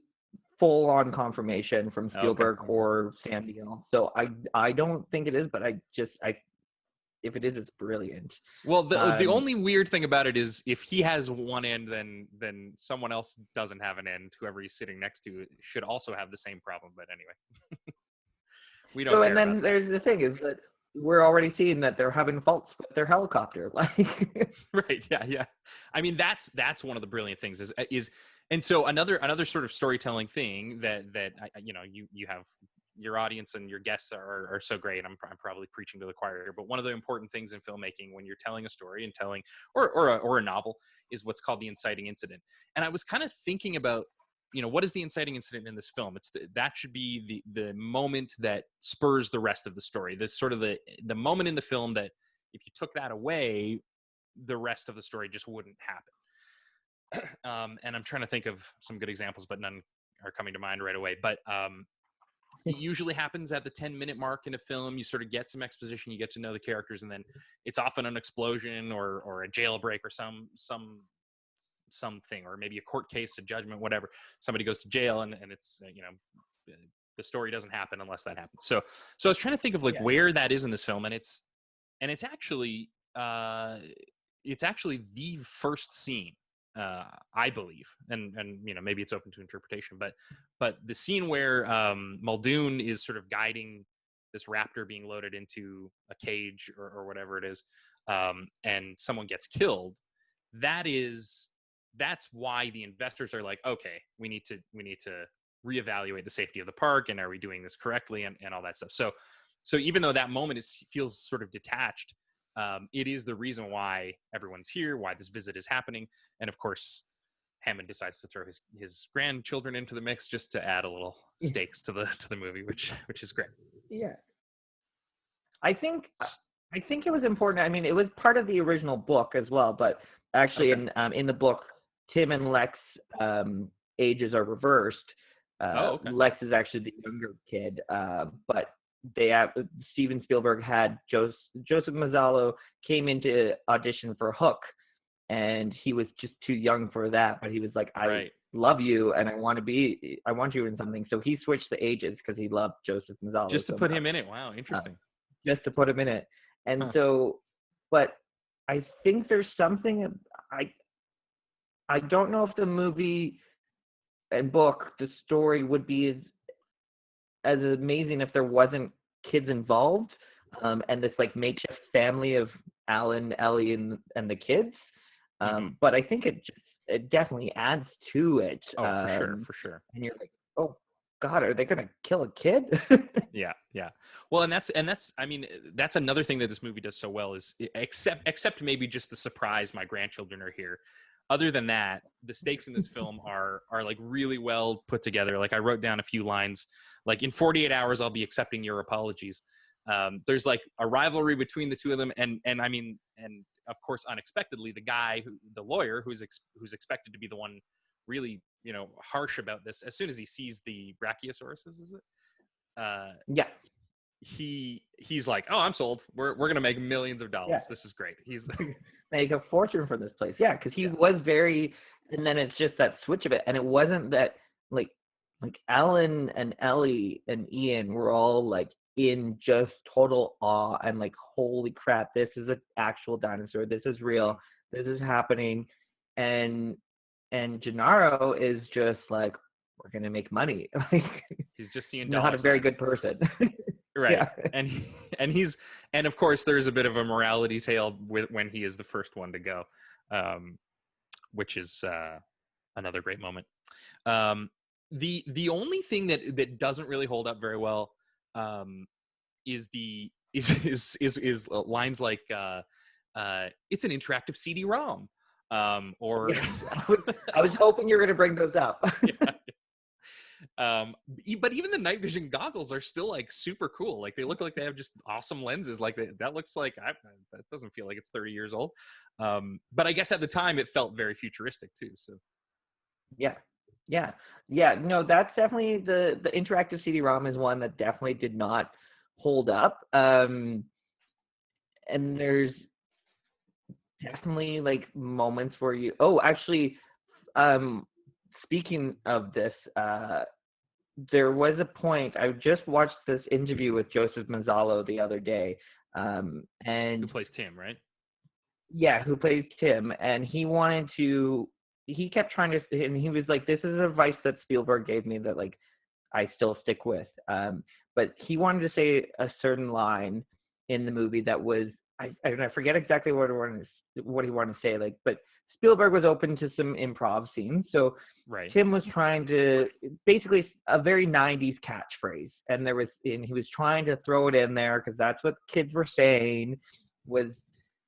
full on confirmation from Spielberg or Sam Neill, so I don't think it is, but if it is, it's brilliant. Well, the only weird thing about it is if he has one end, then someone else doesn't have an end. Whoever he's sitting next to should also have the same problem. But anyway, we don't. And then there's the thing is that we're already seeing that they're having faults with their helicopter. Right. Yeah. I mean, that's one of the brilliant things is, and so another sort of storytelling thing that you have, your audience and your guests are so great. I'm probably preaching to the choir here, but one of the important things in filmmaking when you're telling a story and telling or a novel is what's called the inciting incident. And I was kind of thinking about, what is the inciting incident in this film? That should be the moment that spurs the rest of the story. This sort of the moment in the film that if you took that away, the rest of the story just wouldn't happen. And I'm trying to think of some good examples, but none are coming to mind right away. But it usually happens at the 10-minute mark in a film. You sort of get some exposition, you get to know the characters, and then it's often an explosion or a jailbreak or something, or maybe a court case, a judgment, whatever. Somebody goes to jail, and it's the story doesn't happen unless that happens. So I was trying to think of where that is in this film, and it's actually the first scene, I believe, and maybe it's open to interpretation, but the scene where Muldoon is sort of guiding this raptor being loaded into a cage or whatever it is, and someone gets killed. That's why the investors are like, okay, we need to reevaluate the safety of the park, and are we doing this correctly, and all that stuff. So even though that moment feels sort of detached, it is the reason why everyone's here, why this visit is happening. And of course, Hammond decides to throw his grandchildren into the mix just to add a little stakes to the movie, which is great. Yeah. I think it was important. I mean, it was part of the original book as well, but actually in the book, Tim and Lex ages are reversed. Lex is actually the younger kid, but Steven Spielberg had Joseph Mazzallo came into audition for Hook, and he was just too young for that, but he was like, I love you and I want you in something. So he switched the ages because he loved Joseph Mazzallo. Just to put him in it. Wow, interesting. Just to put him in it. And so, but I think there's something, I don't know if the movie and book, the story would be as amazing if there wasn't kids involved, and this like makeshift family of Alan, Ellie, and the kids. But I think it definitely adds to it. For sure. And you're like, oh God, are they gonna kill a kid? Yeah. Well, and that's I mean, that's another thing that this movie does so well is except maybe just the surprise, my grandchildren are here. Other than that, the stakes in this film are like really well put together. Like I wrote down a few lines, like in 48 hours, I'll be accepting your apologies. There's like a rivalry between the two of them. And I mean, and of course, unexpectedly, the lawyer who's expected to be the one really, harsh about this, as soon as he sees the Brachiosauruses, is it? Yeah. He's like, oh, I'm sold. We're gonna make millions of dollars. Yeah. This is great. He's make a fortune from this place. Yeah, because he was very, and then it's just that switch of it, and it wasn't that like Alan and Ellie and Ian were all like in just total awe and like, holy crap, this is an actual dinosaur. This is real. This is happening, and Gennaro is just like, we're gonna make money. Like, he's just seeing not a very good person. Right. Yeah. And of course there's a bit of a morality tale when he is the first one to go, which is another great moment. The only thing that doesn't really hold up very well is lines like it's an interactive CD-ROM, or I was hoping you were going to bring those up. Yeah. But even the night vision goggles are still like super cool. Like they look like they have just awesome lenses. Like that looks like that doesn't feel like it's 30 years old. But I guess at the time it felt very futuristic too. So yeah. No, that's definitely the interactive CD-ROM is one that definitely did not hold up. And there's definitely like moments where actually, speaking of this, there was a point, I just watched this interview with Joseph Mazzallo the other day, and who plays Tim, right? Yeah, who plays Tim, and he kept trying to, and he was like, this is advice that Spielberg gave me that like I still stick with, but he wanted to say a certain line in the movie that was, I forget exactly what he wanted to say, like, but Spielberg was open to some improv scenes, so right. Tim was trying to, basically a very 90s catchphrase, and he was trying to throw it in there because that's what kids were saying, was,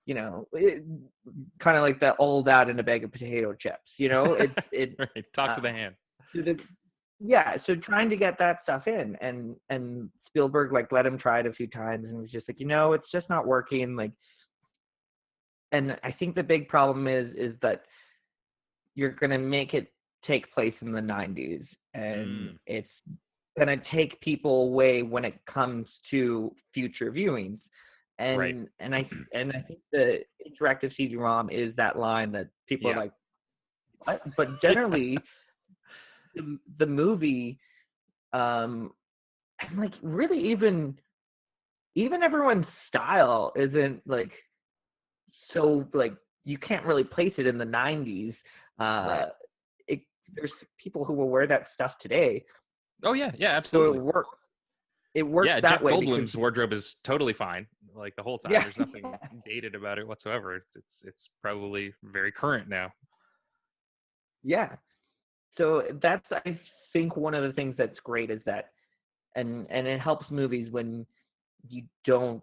kind of like that old ad in a bag of potato chips, it right. Talk to the hand. So trying to get that stuff in, and Spielberg like let him try it a few times, and was just like, it's just not working, like. And I think the big problem is that you're going to make it take place in the 90s, and it's going to take people away when it comes to future viewings. And right. and I think the interactive CD-ROM is that line that people are like, what? But generally, the movie, and like really even everyone's style isn't like. So like you can't really place it in the 90s. Right. There's people who will wear that stuff today. Oh yeah, absolutely. So it works. Yeah, that Jeff way Goldblum's wardrobe is totally fine. Like the whole time, there's nothing dated about it whatsoever. It's probably very current now. Yeah. So that's, I think, one of the things that's great is that, and it helps movies when you don't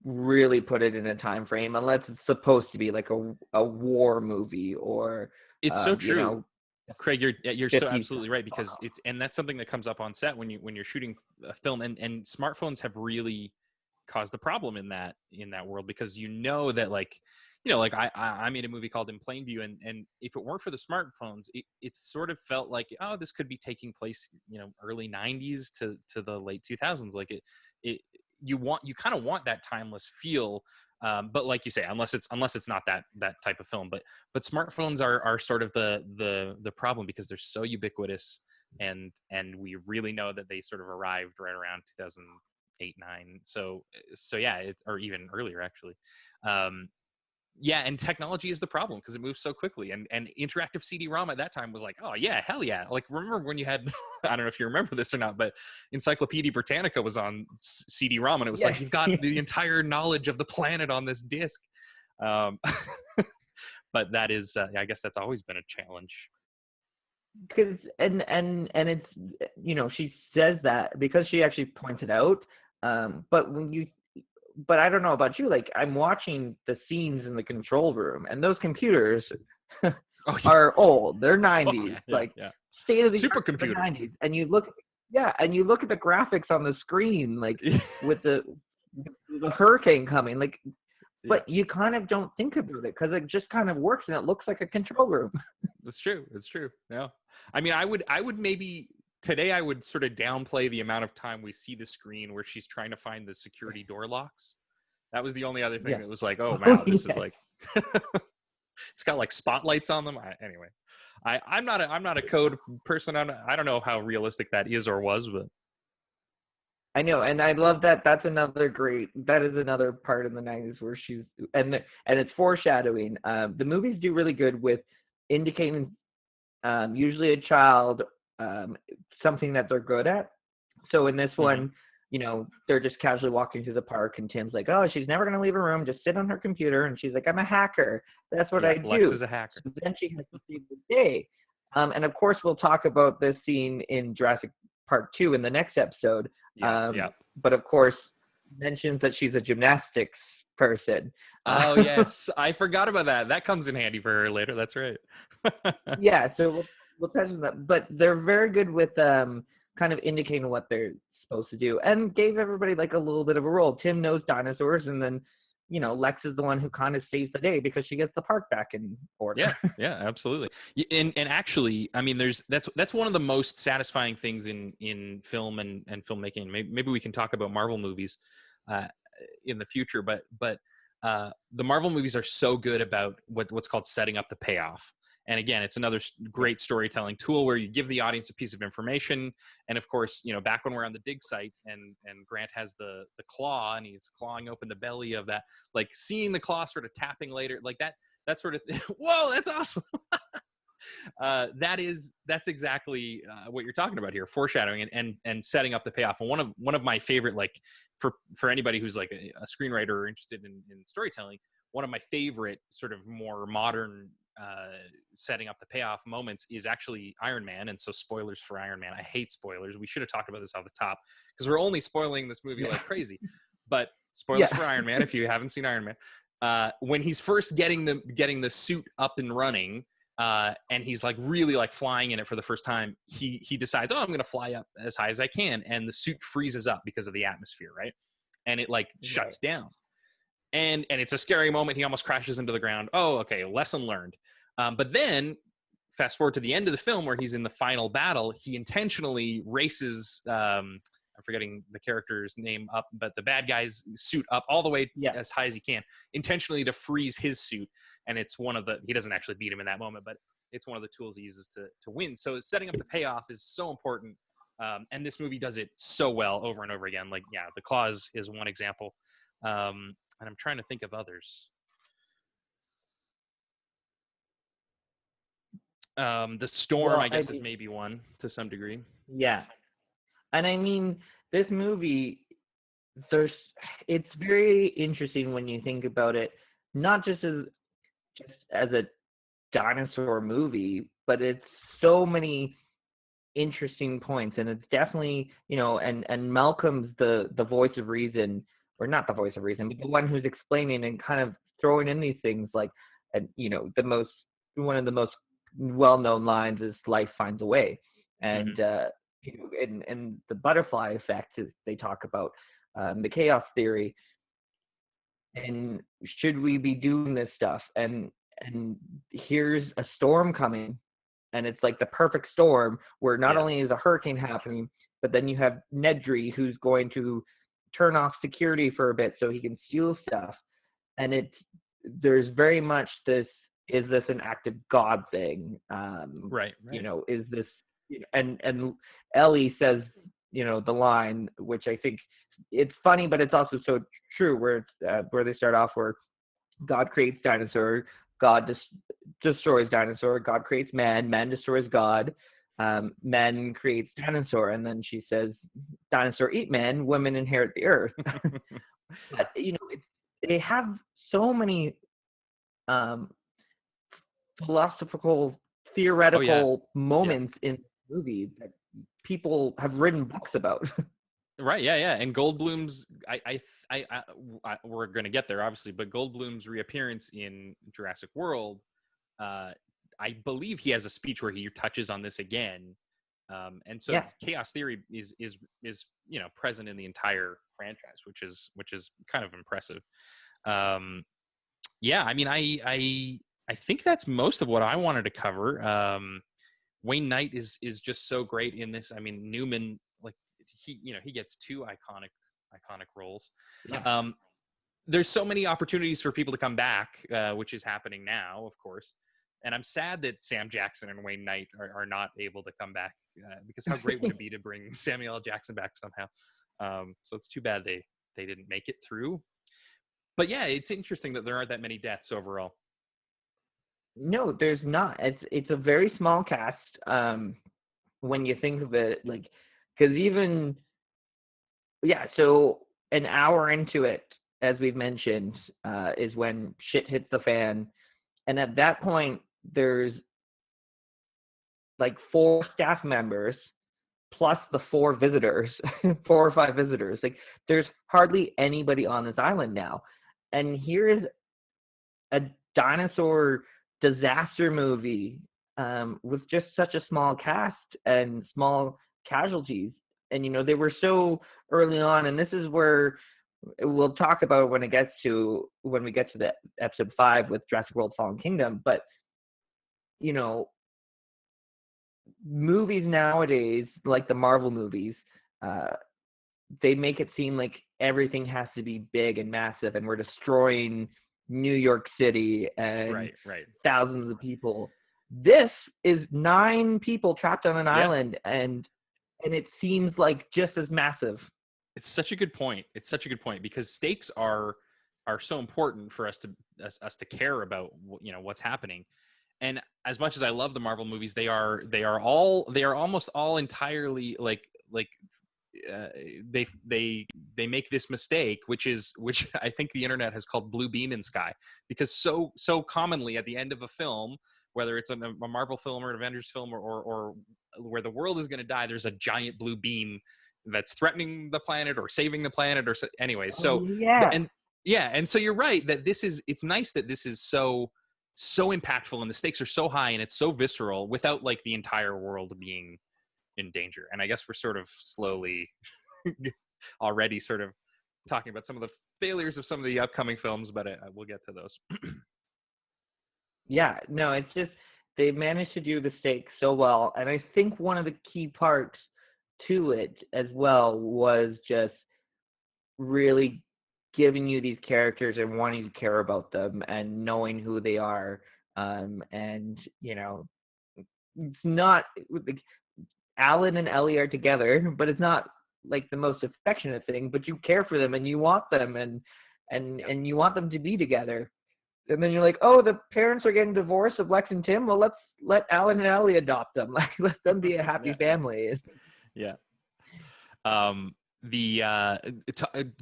really put it in a time frame unless it's supposed to be like a war movie or it's so true. Craig, you're so absolutely right, because and that's something that comes up on set when you're shooting a film, and smartphones have really caused a problem in that world, because that like like I made a movie called In Plain View, and if it weren't for the smartphones, it sort of felt like, oh, this could be taking place early 90s to the late 2000s. Like you kind of want that timeless feel, but like you say, unless it's not that type of film. But smartphones are sort of the problem, because they're so ubiquitous, and we really know that they sort of arrived right around 2008, 9. So yeah, or even earlier actually. And technology is the problem, because it moves so quickly, and interactive CD-ROM at that time was like, oh yeah, hell yeah. Like, remember when you had, I don't know if you remember this or not, but Encyclopedia Britannica was on CD-ROM, and it was like, you've got the entire knowledge of the planet on this disc. But that is, I guess that's always been a challenge. Because and it's, she says that because she actually pointed out, but I don't know about you, like, I'm watching the scenes in the control room, and those computers are old. They're 90s, state of the supercomputer 90s. And you look at the graphics on the screen, like with the hurricane coming, like but you kind of don't think about it because it just kind of works and it looks like a control room. That's true. It's true. Yeah. I mean, I would maybe today I would sort of downplay the amount of time we see the screen where she's trying to find the security door locks. That was the only other thing Yeah. that was like, oh Oh, wow, this is yeah. like, it's got like spotlights on them. Anyway, I'm not a code person. I don't know how realistic that is or was, but I know, and I love that. That is another part in the '90s where and it's foreshadowing. The movies do really good with indicating, usually a child, something that they're good at. So in this Mhm. one, they're just casually walking through the park, and Tim's like, "Oh, she's never gonna leave her room. Just sit on her computer." And she's like, "I'm a hacker. That's what Yeah, I Lex do." is a hacker. So then she has to save the day. And of course, we'll talk about this scene in Jurassic Park 2 in the next episode. Yeah, yeah. But of course, mentions that she's a gymnastics person. Oh yes, I forgot about that. That comes in handy for her later. That's right. Yeah, so we'll touch on that. But they're very good with kind of indicating what they're supposed to do, and gave everybody like a little bit of a role. Tim knows dinosaurs, and then Lex is the one who kind of saves the day because she gets the park back in order. Yeah, yeah, absolutely. And actually, I mean, that's one of the most satisfying things in film and filmmaking. Maybe we can talk about Marvel movies uh, in the future, but the Marvel movies are so good about what's called setting up the payoff. And again, it's another Yeah, great storytelling tool where you give the audience a piece of information. And of course, back when we're on the dig site and Grant has the claw and he's clawing open the belly of that, like seeing the claw sort of tapping later, like that sort of thing. Whoa, that's awesome. That's exactly what you're talking about here, foreshadowing and setting up the payoff. And one of my favorite, like for anybody who's like a screenwriter or interested in storytelling, one of my favorite sort of more modern setting up the payoff moments is actually Iron Man. And so spoilers for Iron Man. I hate spoilers. We should have talked about this off the top because we're only spoiling this movie yeah, like crazy. But spoilers yeah, for Iron Man if you haven't seen Iron Man. When he's first getting the suit up and running, and he's like really like flying in it for the first time, he decides, oh, I'm going to fly up as high as I can, and the suit freezes up because of the atmosphere, right? And it like right. shuts down, and it's a scary moment. He almost crashes into the ground. Oh, okay, lesson learned. But then fast forward to the end of the film where he's in the final battle, he intentionally races. I'm forgetting the character's name up, but the bad guy's suit up all the way Yeah, as high as he can, intentionally to freeze his suit. And it's he doesn't actually beat him in that moment, but it's one of the tools he uses to win. So setting up the payoff is so important. And this movie does it so well over and over again. Like, yeah, the claws is one example. And I'm trying to think of others. The storm, well, I guess, is maybe one to some degree. yeah, and I mean this movie. There's, it's very interesting when you think about it, not just as a dinosaur movie, but it's so many interesting points, and it's definitely and Malcolm's the voice of reason, or not the voice of reason, but the one who's explaining and kind of throwing in these things like, and the most one of the most well-known lines is life finds a way, Hmm. and and the butterfly effect is they talk about, the chaos theory, and should we be doing this stuff, and here's a storm coming, and it's like the perfect storm where not Yeah. only is a hurricane happening, but then you have Nedry who's going to turn off security for a bit so he can steal stuff. And there's very much this, is this an act of God thing? Right. Right. Is this, and Ellie says, the line, which I think it's funny, but it's also so true, where where they start off where God creates dinosaur, God destroys dinosaur, God creates man, man destroys God, man creates dinosaur, and then she says, dinosaur eat man, women inherit the earth. But they have so many um, philosophical, Oh yeah. theoretical Yeah. moments in movies that people have written books about. Right. Yeah. Yeah. And Goldblum's, we're going to get there obviously, but Goldblum's reappearance in Jurassic World, uh, I believe he has a speech where he touches on this again. And so Yeah, chaos theory is present in the entire franchise, which is kind of impressive. Yeah, I mean, I think that's most of what I wanted to cover. Wayne Knight is just so great in this. I mean, Newman, like he gets two iconic roles. Yeah. Um, there's so many opportunities for people to come back, which is happening now, of course. And I'm sad that Sam Jackson and Wayne Knight are not able to come back, because how great would it be to bring Samuel L. Jackson back somehow? So it's too bad they didn't make it through. But yeah, it's interesting that there aren't that many deaths overall. No, there's not. It's a very small cast. When you think of it, like, because even yeah, so an hour into it, as we've mentioned, is when shit hits the fan, and at that point, there's like 4 staff members plus the 4 visitors, 4 or 5 visitors. Like, there's hardly anybody on this island now, and here is a dinosaur disaster movie with just such a small cast and small casualties. And they were so early on, and this is where we'll talk about when we get to the episode 5 with Jurassic World: Fallen Kingdom. But you know, movies nowadays, like the Marvel movies, uh, they make it seem like everything has to be big and massive, and we're destroying New York City and Right. thousands of people. This is 9 people trapped on an Yeah. island, and it seems like just as massive. It's such a good point. It's such a good point because stakes are so important for us to care about what's happening. And as much as I love the Marvel movies, they are almost all entirely like uh, they make this mistake, which I think the internet has called blue beam in sky, because so commonly at the end of a film, whether it's a Marvel film or an Avengers film or where the world is going to die, there's a giant blue beam that's threatening the planet or saving the planet or anyway. Oh So yeah. and yeah, and so you're right that it's nice that this is so impactful and the stakes are so high and it's so visceral without like the entire world being in danger. And I guess we're sort of slowly already sort of talking about some of the failures of some of the upcoming films, but we'll get to those. Yeah, no, it's just they managed to do the stakes so well, and I think one of the key parts to it as well was just really giving you these characters and wanting to care about them and knowing who they are. And it's not like Alan and Ellie are together, but it's not like the most affectionate thing. But you care for them and you want them, and Yep. and you want them to be together. And then you're like, oh, the parents are getting divorced of Lex and Tim. Well, let's let Alan and Ellie adopt them. Like, let them be a happy Yeah. family. Yeah. The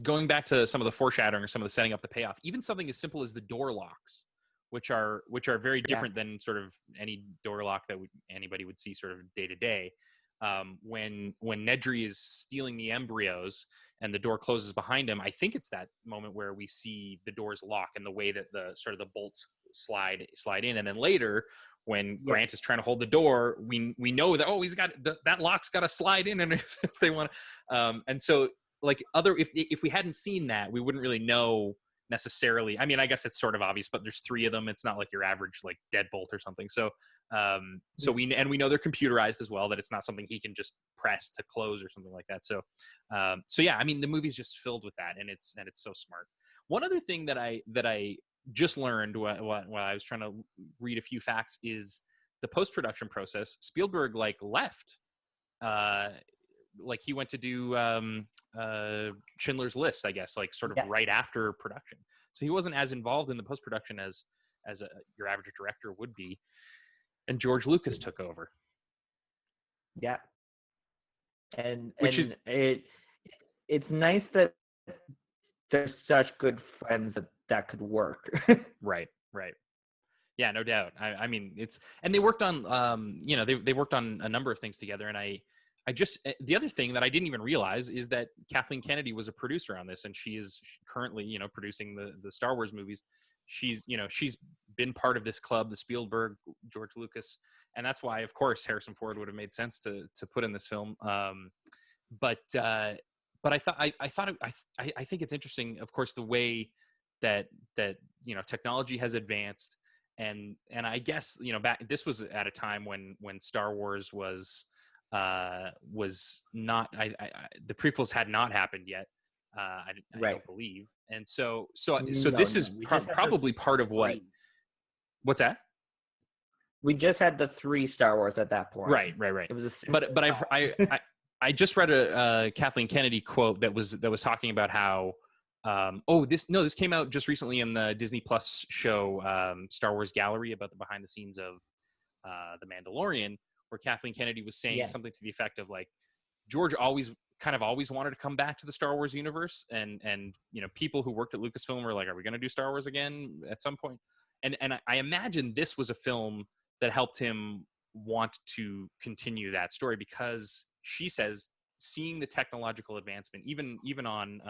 going back to some of the foreshadowing or some of the setting up the payoff, even something as simple as the door locks, which are very Yeah. different than sort of any door lock that anybody would see sort of day to day. When Nedry is stealing the embryos and the door closes behind him, I think it's that moment where we see the doors lock and the way that the sort of the bolts slide in, and then later when Yeah. Grant is trying to hold the door, we know that he's got that lock's got to slide in, and if they want, and so like if we hadn't seen that, we wouldn't really know necessarily. I mean, I guess it's sort of obvious, but there's 3 of them. It's not like your average like deadbolt or something. So we know they're computerized as well, that it's not something he can just press to close or something like that. So yeah, I mean, the movie's just filled with that, and it's so smart. One other thing that I just learned while I was trying to read a few facts is the post-production process. Spielberg left, he went to do Schindler's List, I guess, sort of right after production. So he wasn't as involved in the post-production as your average director would be. And George Lucas took over. Yeah. And Which is it's nice that they're such good friends that could work. right. Yeah, no doubt. I mean, and they worked on, they worked on a number of things together. And I just, the other thing that I didn't even realize is that Kathleen Kennedy was a producer on this, and she is currently, producing the Star Wars movies. She's been part of this club, the Spielberg, George Lucas, and that's why, of course, Harrison Ford would have made sense to put in this film. But I think it's interesting, of course, the way that technology has advanced, and I guess this was at a time when Star Wars was not the prequels had not happened yet. I Right. don't believe, and so No, this no. is We just had probably part of what. three. What's that? We just had the 3 Star Wars at that point. Right. It was a But I just read a Kathleen Kennedy quote that was talking about how this came out just recently in the Disney Plus show Star Wars Gallery, about the behind the scenes of The Mandalorian, where Kathleen Kennedy was saying something to the effect of like, George always wanted to come back to the Star Wars universe, and people who worked at Lucasfilm were like, are we going to do Star Wars again at some point? And I imagine this was a film that helped him want to continue that story, because she says seeing the technological advancement, even on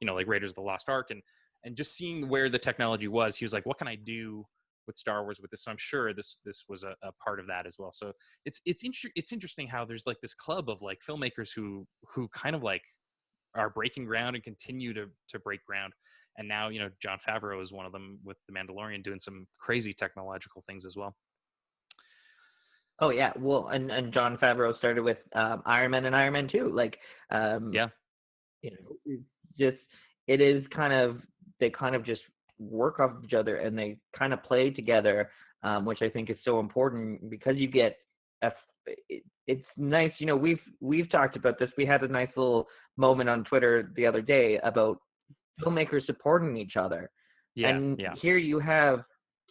like Raiders of the Lost Ark, and just seeing where the technology was, he was like, what can I do with Star Wars with this? So I'm sure this was a part of that as well. So it's interesting how there's like this club of like filmmakers who kind of like are breaking ground and continue to break ground. And now, Jon Favreau is one of them with The Mandalorian, doing some crazy technological things as well. Oh yeah, well, and Jon Favreau started with Iron Man and Iron Man 2. Like, it's it is kind of, they kind of just work off each other, and they kind of play together, which I think is so important, because you get it's nice. We've talked about this. We had a nice little moment on Twitter the other day about filmmakers supporting each other. And here you have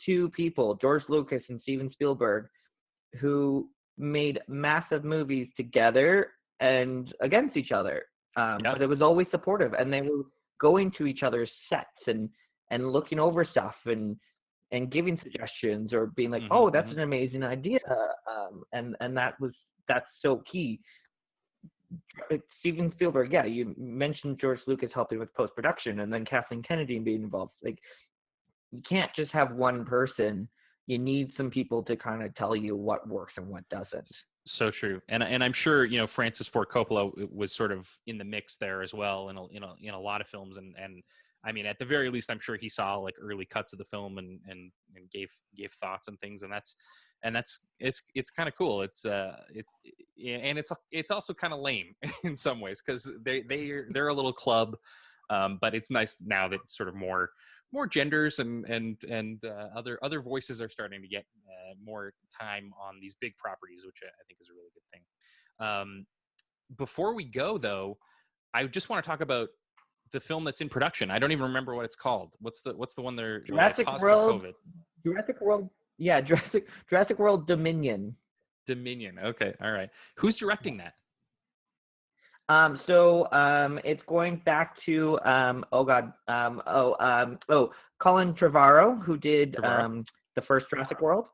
2 people, George Lucas and Steven Spielberg, who made massive movies together and against each other. But it was always supportive, and they were going to each other's sets and looking over stuff and giving suggestions, or being like, oh, that's an amazing idea. And that's so key. Steven Spielberg, you mentioned George Lucas helping with post-production, and then Kathleen Kennedy being involved. Like, you can't just have one person. You need some people to kind of tell you what works and what doesn't. So true. And I'm sure, Francis Ford Coppola was sort of in the mix there as well in a lot of films. And I mean, at the very least, I'm sure he saw like early cuts of the film and gave thoughts and things. And it's kind of cool. It's also kind of lame in some ways, because they're a little club. But it's nice now that sort of more genders and other voices are starting to get more time on these big properties, which I think is a really good thing. Before we go, though, I just want to talk about the film that's in production. I don't even remember what it's called. What's the one they're Jurassic World? Jurassic World. Yeah, Jurassic World Dominion. Dominion. Okay, all right. Who's directing that? It's going back to Colin Trevorrow, who did the first Jurassic World.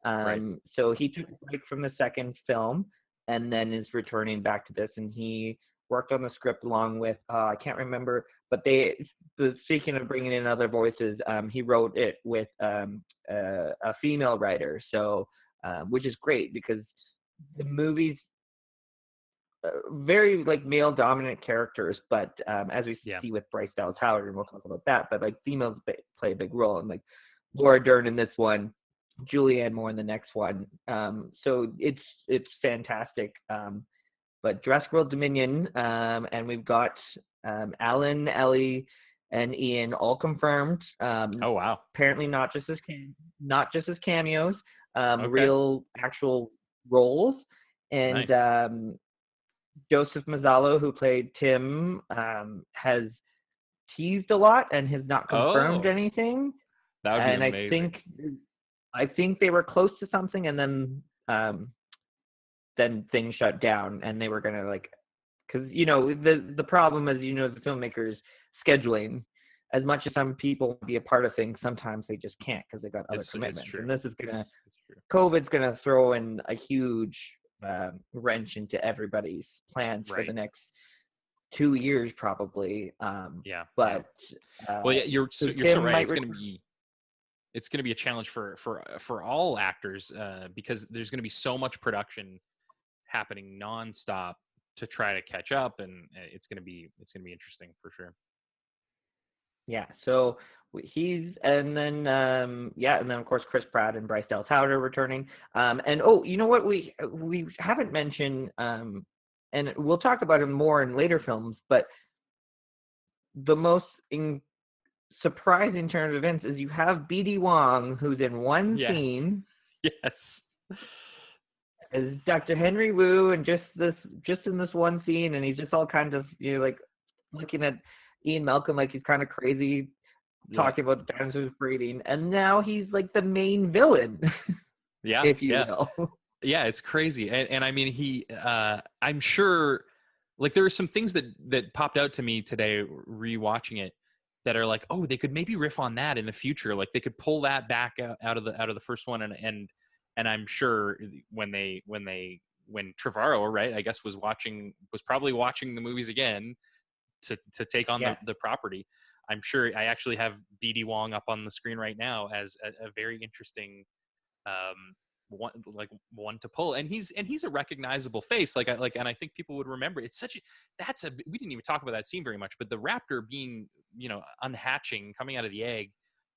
So he took a break from the second film and then is returning back to this, and he worked on the script along with I can't remember, but speaking of bringing in other voices, he wrote it with a female writer, so which is great, because the movie's very like male dominant characters, but as we see with Bryce Dallas Howard, and we'll talk about that, but like females play a big role, and like Laura Dern in this one, Julianne Moore in the next one. So it's fantastic. But Jurassic World Dominion, and we've got Alan, Ellie, and Ian all confirmed. Oh wow! Apparently not just as cameos, real actual roles. And nice. Joseph Mazzallo, who played Tim, has teased a lot and has not confirmed anything. That would be amazing. I think they were close to something, and then things shut down, and they were gonna because the problem is the filmmakers scheduling. As much as some people want to be a part of things, sometimes they just can't because they got other commitments. And this is COVID's gonna throw in a huge wrench into everybody's plans for the next 2 years, probably. But you're so right. It's going to be a challenge for all actors because there's going to be so much production happening nonstop to try to catch up, and it's going to be interesting for sure. Yeah. So and then and then of course Chris Pratt and Bryce Dallas Howard are returning. And you know what we haven't mentioned, and we'll talk about him more in later films, but the most surprising turn of events is you have BD Wong, who's in one Yes. scene Yes. as Dr. Henry Wu, and just in this one scene, and he's just all kind of, you know, like looking at Ian Malcolm like he's kind of crazy, talking about the dinosaurs breeding, and now he's like the main villain, Yeah. if you Yeah. will. Yeah, it's crazy. And I mean, I'm sure, like, there are some things that popped out to me today rewatching it that are like, oh, they could maybe riff on that in the future. Like, they could pull that back out of the first one. And I'm sure when Trevorrow, right, I guess was probably watching the movies again to take on Yeah. the property. I'm sure I actually have BD Wong up on the screen right now as a very interesting one to pull, and he's a recognizable face, and I think people would remember. It's such we didn't even talk about that scene very much, but the raptor being, you know, unhatching, coming out of the egg,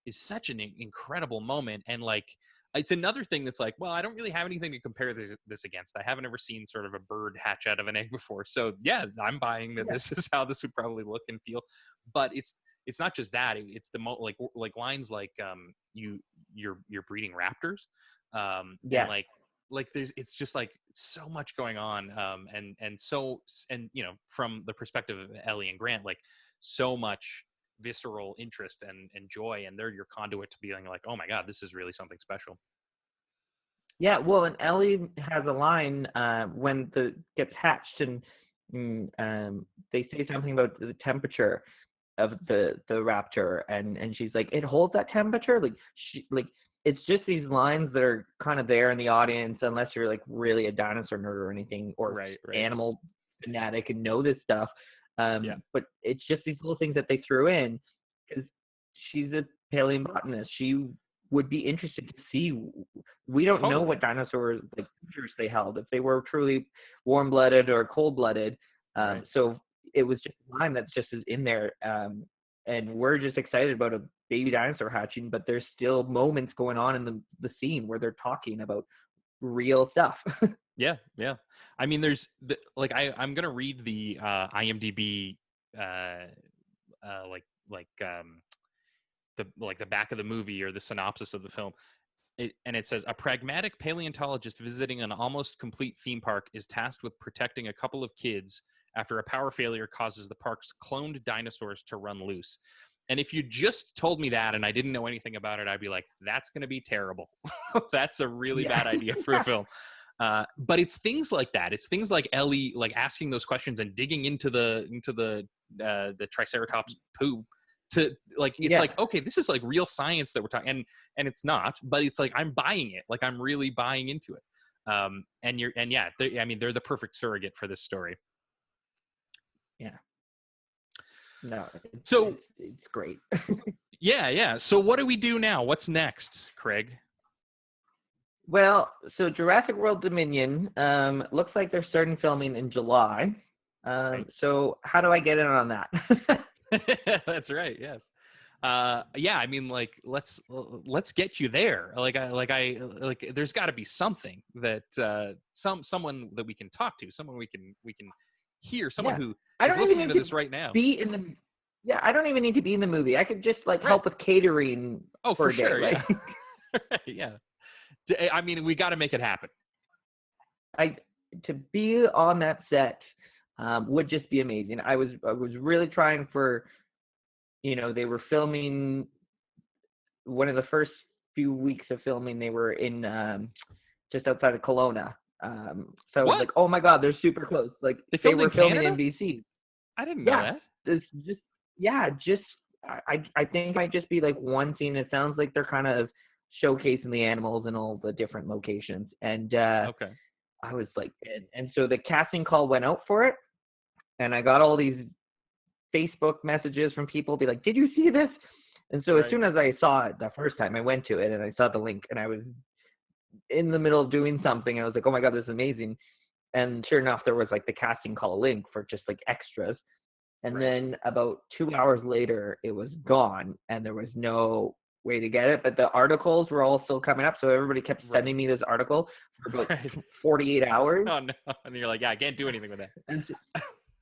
is such an incredible moment. And like, it's another thing that's like, well, I don't really have anything to compare this against. I haven't ever seen sort of a bird hatch out of an egg before, so yeah, I'm buying that this is how this would probably look and feel. But it's not just that. It's the like lines like you're breeding raptors, and like it's just like so much going on, and you know, from the perspective of Ellie and Grant, like so much visceral interest and joy, and they're your conduit to being like, oh my god, this is really something special. Yeah, well, and Ellie has a line when gets hatched, and they say something about the temperature of the raptor, and she's like, it holds that temperature. Like it's just these lines that are kind of there in the audience, unless you're like really a dinosaur nerd or anything, or Right. animal fanatic and know this stuff. But it's just these little things that they threw in, because she's a paleobotanist. She would be interested to see. We don't know what dinosaurs, like, features they held, if they were truly warm-blooded or cold-blooded. So it was just a line that's just in there, and we're just excited about a baby dinosaur hatching, but there's still moments going on in the scene where they're talking about real stuff. Yeah. I mean, there's I'm gonna read the IMDb the back of the movie, or the synopsis of the film. It says, a pragmatic paleontologist visiting an almost complete theme park is tasked with protecting a couple of kids after a power failure causes the park's cloned dinosaurs to run loose. And if you just told me that and I didn't know anything about it, I'd be like, that's going to be terrible. That's a really bad idea for a film. But it's things like that. It's things like Ellie, like, asking those questions and digging into the Triceratops poop to, like, it's like, okay, this is like real science that we're talking, and it's not, but it's like, I'm buying it. Like, I'm really buying into it. They're the perfect surrogate for this story. Yeah. No, it's great. Yeah. So what do we do now? What's next, Craig? Well, so Jurassic World Dominion looks like they're starting filming in July. So how do I get in on that? That's right. Yes. I mean, like, let's get you there. There's got to be something that someone that we can talk to, someone we can hear, someone who is listening to this right now. I don't even need to be in the movie. I could just help with catering. Oh, for sure. Yeah. Yeah. I mean, we got to make it happen. To be on that set would just be amazing. I was really trying for, they were filming one of the first few weeks of filming. They were in just outside of Kelowna. So I was like, oh my God, they're super close. Like, they were filming in BC. I didn't know that. I think it might just be like one scene. It sounds like they're kind of showcasing the animals in all the different locations. And I was like, and so the casting call went out for it, and I got all these Facebook messages from people be like, did you see this? And so as soon as I saw it the first time, I went to it and I saw the link, and I was in the middle of doing something. I was like, oh my God, this is amazing. And sure enough, there was like the casting call link for just like extras. And Right. then about 2 hours later, it was gone, and there was no way to get it. But the articles were all still coming up, so everybody kept sending me this article for about Right. 48 hours. Oh no! And you're like, yeah, I can't do anything with that. And so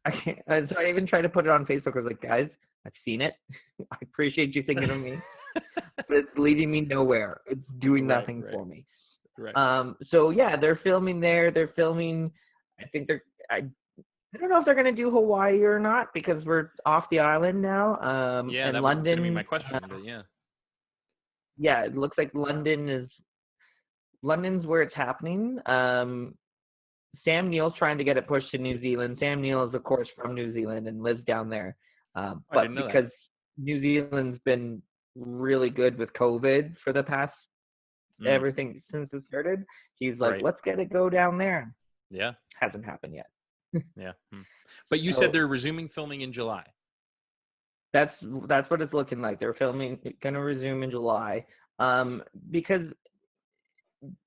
I can't, and so I even tried to put it on Facebook. I was like, guys, I've seen it. I appreciate you thinking of me, but it's leading me nowhere. It's doing Right, nothing right, for me. right. So yeah, they're filming there. They're filming. I think I don't know if they're going to do Hawaii or not because we're off the island now. Yeah, And that was going to be my London, question, but yeah. yeah, it looks like London's where it's happening. Sam Neill's trying to get it pushed to New Zealand. Sam Neill is, of course, from New Zealand and lives down there. Oh, I But didn't know that. because New Zealand's been really good with COVID for the past everything since it started, he's like, Right. let's get it go down there. Yeah. Hasn't happened yet. Yeah. But you said So they're resuming filming in July. that's what it's looking like. They're filming, going to resume in July, because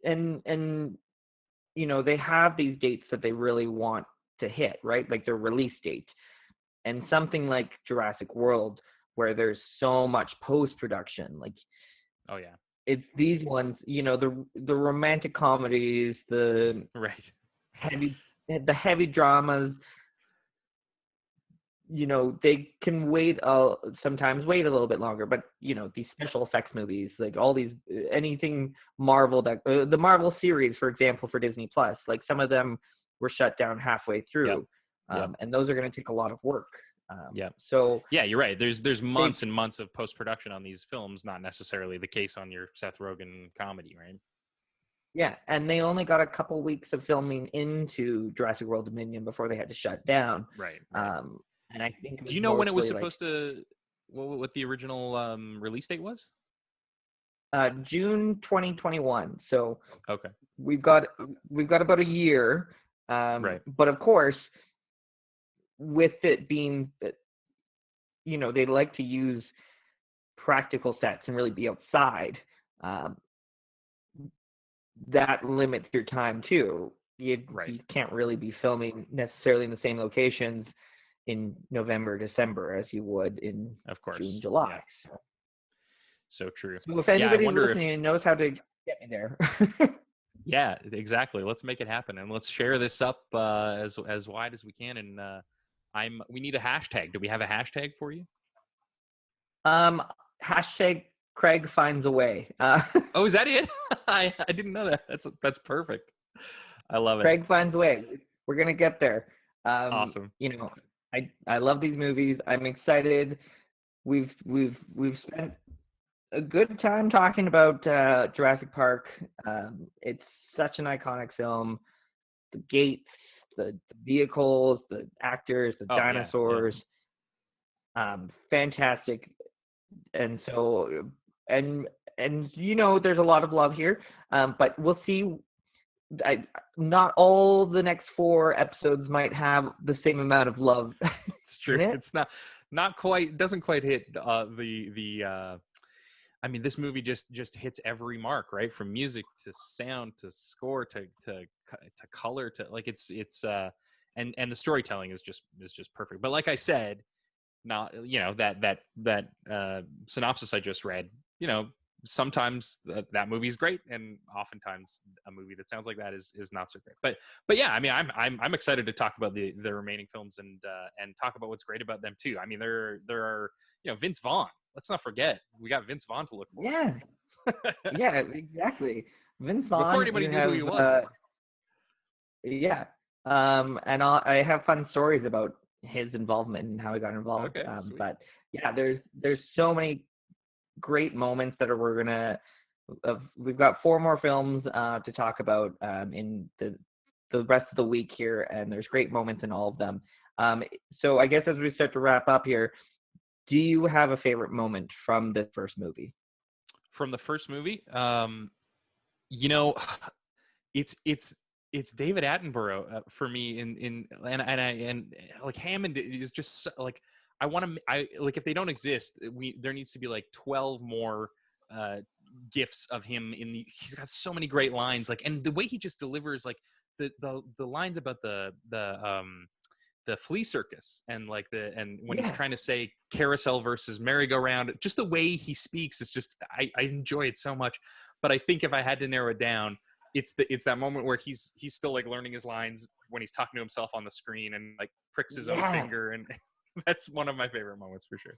and you know they have these dates that they really want to hit, right? Like their release date, and something like Jurassic World, where there's so much post production, like Oh yeah. it's these ones, you know, the romantic comedies, Right. the heavy dramas, you know, they can wait sometimes wait a little bit longer, but you know, these special effects movies, like all these anything Marvel, that the Marvel series, for example, for Disney Plus, like some of them were shut down halfway Yep. through. Yep. And those are going to take a lot of work. Yeah. So Yeah, you're right. There's months and months of post production on these films, not necessarily the case on your Seth Rogen comedy, right? yeah, and they only got a couple weeks of filming into Jurassic World Dominion before they had to shut down. Right. And I think it Do was you know when it was mostly like supposed to? What the original release date was? June 2021. So Okay. we've got about a year. Right. But of course, with it being that, you know, they like to use practical sets and really be outside. That limits your time too. You can't really be filming necessarily in the same locations in November, December as you would in Of course. June, July. Yeah. So true. So if Yeah, I anybody's wonder listening and knows how to get me there. Yeah, exactly. Let's make it happen, and let's share this up as wide as we can. And we need a hashtag. Do we have a hashtag for you? Hashtag Craig finds a way. Oh, is that it? I didn't know that. That's perfect. I love it. Craig finds a way. We're gonna get there. Awesome. You know, I love these movies. I'm excited. We've spent a good time talking about Jurassic Park. It's such an iconic film. The gates, the vehicles, the actors, the dinosaurs. Yeah. Fantastic. And so, and you know, there's a lot of love here. But we'll see. Not all the next 4 episodes might have the same amount of love. It's true. It's not quite. Doesn't quite hit the. I mean, this movie just hits every mark, right? From music to sound to score to color to like it's and the storytelling is just perfect. But like I said, not you know that synopsis I just read, you know, sometimes that movie's great, and oftentimes a movie that sounds like that is not so great. But yeah, I mean, I'm excited to talk about the remaining films and talk about what's great about them too. I mean, there are, you know, Vince Vaughn. Let's not forget, we got Vince Vaughn to look for. Yeah, yeah, exactly. Vince Vaughn. Before anybody knew who he was. Yeah, and I have fun stories about his involvement and how he got involved. Okay, but yeah, there's so many great moments that we're gonna. We've got 4 more films to talk about in the rest of the week here, and there's great moments in all of them. So I guess as we start to wrap up here, do you have a favorite moment from the first movie? From the first movie, you know, it's David Attenborough for me. And like Hammond is just like I like if they don't exist, there needs to be like 12 more gifts of him he's got so many great lines, like, and the way he just delivers like the lines about the the flea circus and like and when he's Yeah. trying to say carousel versus merry-go-round, just the way he speaks is just I enjoy it so much. But I think if I had to narrow it down, it's that moment where he's still like learning his lines when he's talking to himself on the screen and like pricks his own Yeah. finger, and that's one of my favorite moments for sure.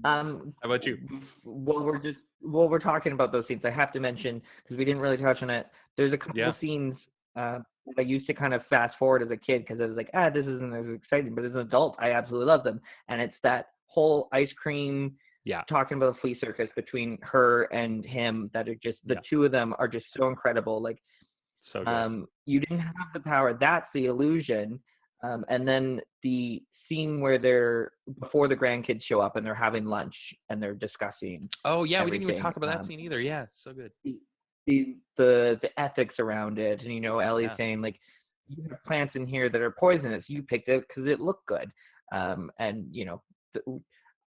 How about you? While we're talking about those scenes, I have to mention, because we didn't really touch on it, there's a couple of scenes that I used to kind of fast forward as a kid because I was like, this isn't as exciting, but as an adult, I absolutely love them. And it's that whole ice cream talking about the flea circus between her and him that are just, the two of them are just so incredible. Like, so good. You didn't have the power. That's the illusion. And then the scene where they're before the grandkids show up and they're having lunch and they're discussing. Oh yeah, everything. We didn't even talk about that scene either. Yeah, it's so good. The ethics around it, and Ellie's saying like, you have plants in here that are poisonous. You picked it because it looked good. And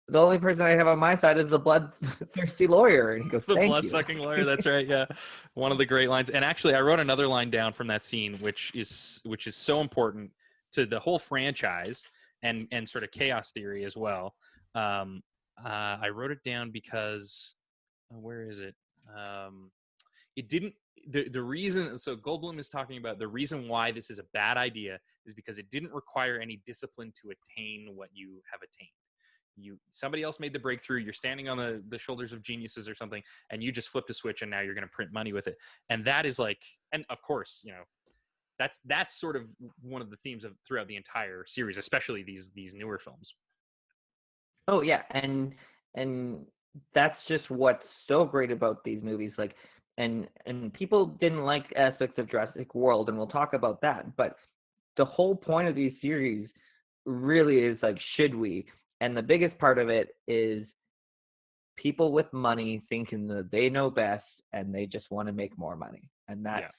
the only person I have on my side is the bloodthirsty lawyer. And he goes, the thank blood-sucking lawyer. That's right. Yeah. One of the great lines. And actually, I wrote another line down from that scene, which is so important to the whole franchise and sort of chaos theory as well. I wrote it down because where is it? It didn't. The reason, so Goldblum is talking about the reason why this is a bad idea is because it didn't require any discipline to attain what you have attained. Somebody else made the breakthrough, you're standing on the shoulders of geniuses or something, and you just flipped a switch and now you're going to print money with it. And that is like, and of course, that's sort of one of the themes of throughout the entire series, especially these newer films. Oh yeah, and that's just what's so great about these movies. Like, and people didn't like aspects of Jurassic World, and we'll talk about that. But the whole point of these series really is like, should we? And the biggest part of it is people with money thinking that they know best and they just want to make more money. And that's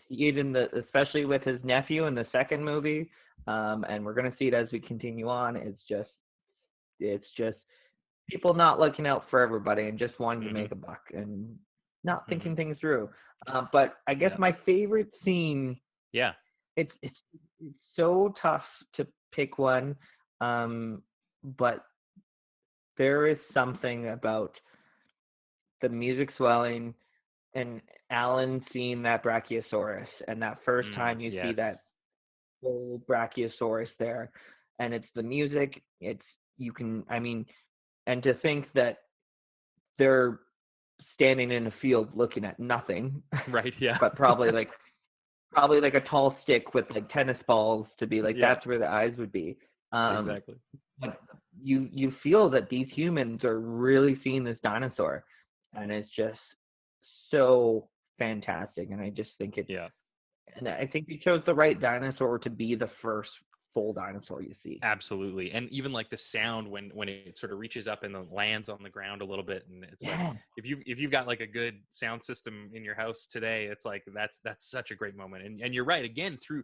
even especially with his nephew in the second movie. And we're going to see it as we continue on. It's just people not looking out for everybody and just wanting to make a buck and not thinking things through. But I guess my favorite scene, it's so tough to pick one. But there is something about the music swelling and Alan seeing that Brachiosaurus, and that first time you see that full Brachiosaurus there, and it's the music, and to think that they're standing in a field looking at nothing, right? Yeah. But probably like a tall stick with like tennis balls to be like, that's where the eyes would be. Exactly. But you feel that these humans are really seeing this dinosaur, and it's just so fantastic. And I just think and I think they chose the right dinosaur to be the first full dinosaur you see. Absolutely. And even like the sound when it sort of reaches up and then lands on the ground a little bit, and it's like if you've got like a good sound system in your house today, it's like that's such a great moment. And you're right, again, through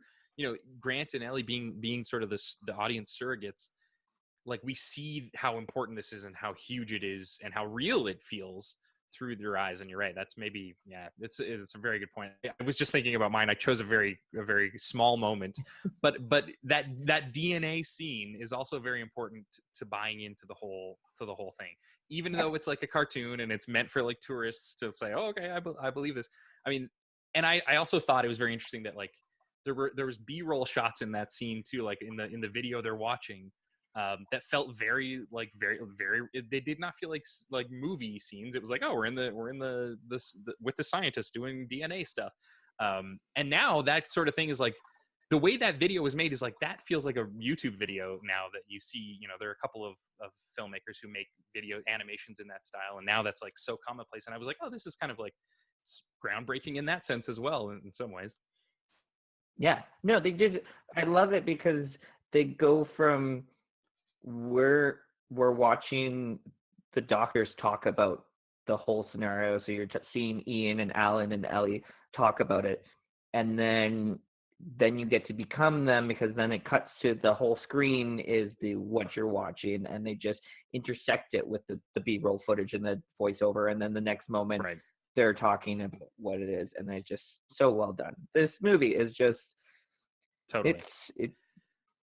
Grant and Ellie being sort of the audience surrogates, like we see how important this is and how huge it is and how real it feels through their eyes. And you're right, that's maybe it's a very good point. I was just thinking about mine. I chose a very small moment, but that DNA scene is also very important to buying into the whole thing, even though it's like a cartoon and it's meant for like tourists to say, oh, okay, I believe this. I mean, and I also thought it was very interesting that like there was B-roll shots in that scene too, like in the video they're watching, that felt very they did not feel like movie scenes. It was like, oh, we're in the with the scientists doing DNA stuff, and now that sort of thing is like the way that video was made is like that feels like a YouTube video now that you see. There are a couple of filmmakers who make video animations in that style, and now that's like so commonplace. And I was like, oh, this is kind of like groundbreaking in that sense as well in some ways. Yeah, no, they did. I love it because they go from we're watching the doctors talk about the whole scenario, so you're seeing Ian and Alan and Ellie talk about it, and then you get to become them, because then it cuts to the whole screen is what you're watching, and they just intersect it with the B-roll footage and the voiceover, and then the next moment they're talking about what it is, and it's just so well done. This movie is just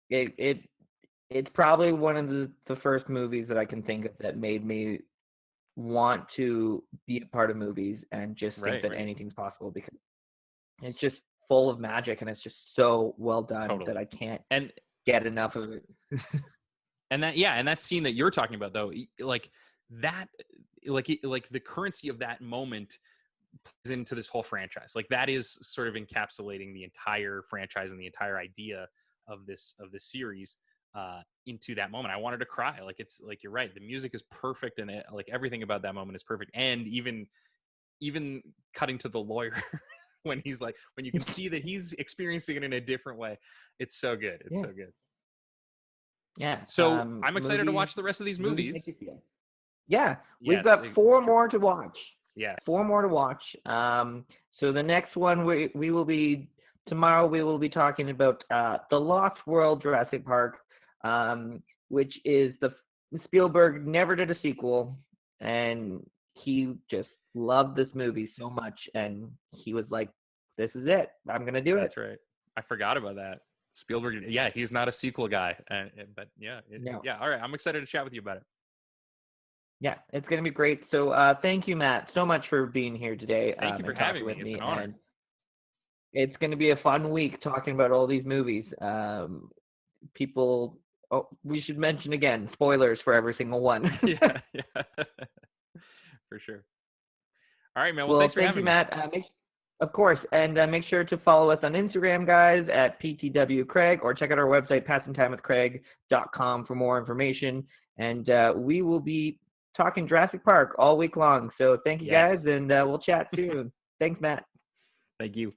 It's probably one of the first movies that I can think of that made me want to be a part of movies and just think that anything's possible, because it's just full of magic and it's just so well done that I can't get enough of it. And that scene that you're talking about, though, like that, like the currency of that moment plays into this whole franchise. Like that is sort of encapsulating the entire franchise and the entire idea of this series into that moment. I wanted to cry. Like, it's like, you're right, the music is perfect, and like everything about that moment is perfect. And even cutting to the lawyer when he's like, when you can see that he's experiencing it in a different way, it's so good. It's so good. Yeah. So I'm excited to watch the rest of these movies. Yeah, we've got 4 more to watch. Yes. 4 more to watch. So the next one tomorrow we will be talking about The Lost World Jurassic Park, which is Spielberg never did a sequel, and he just loved this movie so much, and he was like, this is it. I'm going to do it. That's right. I forgot about that. Spielberg, he's not a sequel guy, but no. All right, I'm excited to chat with you about it. Yeah, it's going to be great. So thank you, Matt, so much for being here today. Thank you for having me. It's an honor. And it's going to be a fun week talking about all these movies. We should mention again, spoilers for every single one. yeah, for sure. All right, man. Well, thanks for having me. Thank you, Matt. Of course, and make sure to follow us on Instagram, guys, at PTWCraig, or check out our website, passingtimewithcraig.com, for more information. And we will be talking Jurassic Park all week long. So thank you, guys, and we'll chat soon. Thanks, Matt. Thank you.